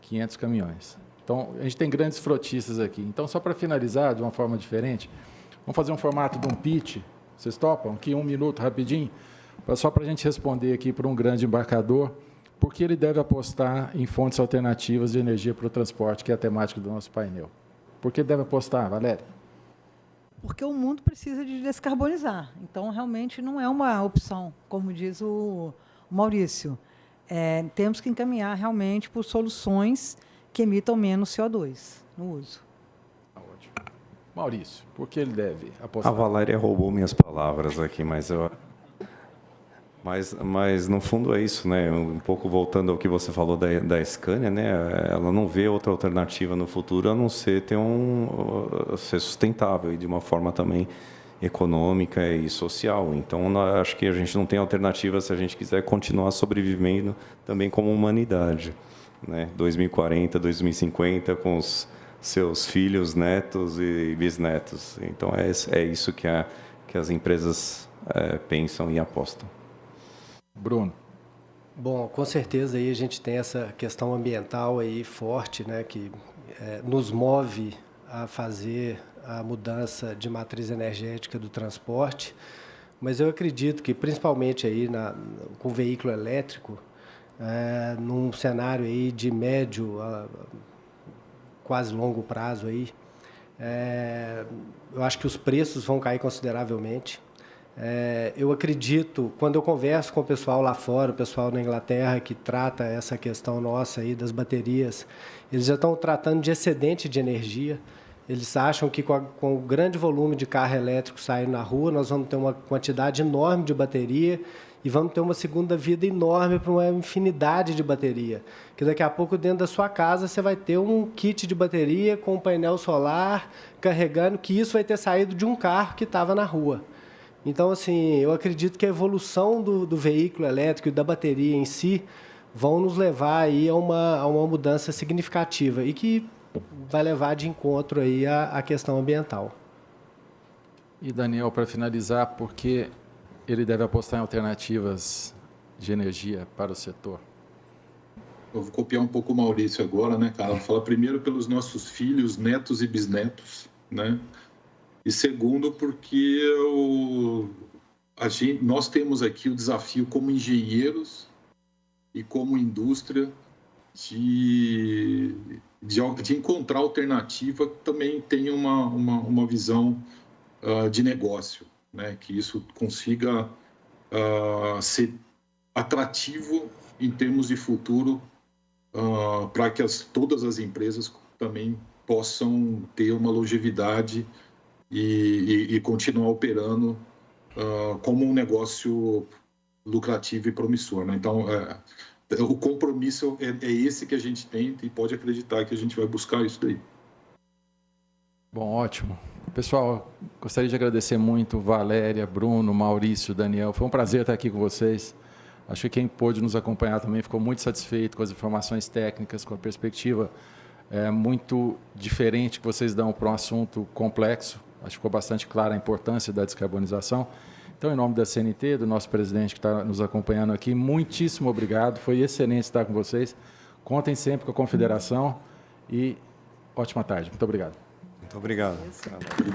500 caminhões. Então, a gente tem grandes frotistas aqui. Então, só para finalizar de uma forma diferente, vamos fazer um formato de um pitch. Vocês topam? Aqui 1 minuto, rapidinho, só para a gente responder aqui para um grande embarcador, por que ele deve apostar em fontes alternativas de energia para o transporte, que é a temática do nosso painel. Por que deve apostar, Valéria? Porque o mundo precisa de descarbonizar. Então, realmente, não é uma opção, como diz o Maurício. Temos que encaminhar realmente por soluções que emitam menos CO2 no uso. Ótimo. Maurício, por que ele deve apostar? A Valéria roubou minhas palavras aqui, mas no fundo é isso, né? Um pouco voltando ao que você falou da Scania, né? Ela não vê outra alternativa no futuro a não ser ser sustentável e de uma forma também econômica e social. Então, acho que a gente não tem alternativa se a gente quiser continuar sobrevivendo também como humanidade, né? 2040, 2050, com os seus filhos, netos e bisnetos. Então, é isso que as empresas pensam e apostam. Bruno. Bom, com certeza aí a gente tem essa questão ambiental aí forte, né, que nos move a fazer a mudança de matriz energética do transporte, mas eu acredito que principalmente aí com o veículo elétrico, num cenário aí de médio a quase longo prazo aí, eu acho que os preços vão cair consideravelmente. Eu acredito, quando eu converso com o pessoal lá fora, o pessoal na Inglaterra que trata essa questão nossa aí das baterias, eles já estão tratando de excedente de energia. Eles acham que com o grande volume de carro elétrico saindo na rua, nós vamos ter uma quantidade enorme de bateria e vamos ter uma segunda vida enorme para uma infinidade de bateria. Que daqui a pouco, dentro da sua casa, você vai ter um kit de bateria com um painel solar carregando, que isso vai ter saído de um carro que estava na rua. Então, assim, eu acredito que a evolução do veículo elétrico e da bateria em si vão nos levar aí a uma mudança significativa e que vai levar de encontro aí a questão ambiental. E, Daniel, para finalizar, por que ele deve apostar em alternativas de energia para o setor? Eu vou copiar um pouco o Maurício agora, né, cara? Vou falar primeiro pelos nossos filhos, netos e bisnetos, né? E segundo, porque nós temos aqui o desafio como engenheiros e como indústria de encontrar alternativa que também tenha uma visão de negócio, né? Que isso consiga ser atrativo em termos de futuro para que todas as empresas também possam ter uma longevidade e continuar operando como um negócio lucrativo e promissor, né? Então, o compromisso é esse que a gente tem e pode acreditar que a gente vai buscar isso daí. Bom, ótimo. Pessoal, gostaria de agradecer muito Valéria, Bruno, Maurício, Daniel. Foi um prazer estar aqui com vocês. Acho que quem pôde nos acompanhar também ficou muito satisfeito com as informações técnicas, com a perspectiva muito diferente que vocês dão para um assunto complexo. Acho que ficou bastante clara a importância da descarbonização. Então, em nome da CNT, do nosso presidente que está nos acompanhando aqui, muitíssimo obrigado. Foi excelente estar com vocês. Contem sempre com a Confederação e ótima tarde. Muito obrigado. Muito obrigado. Obrigado.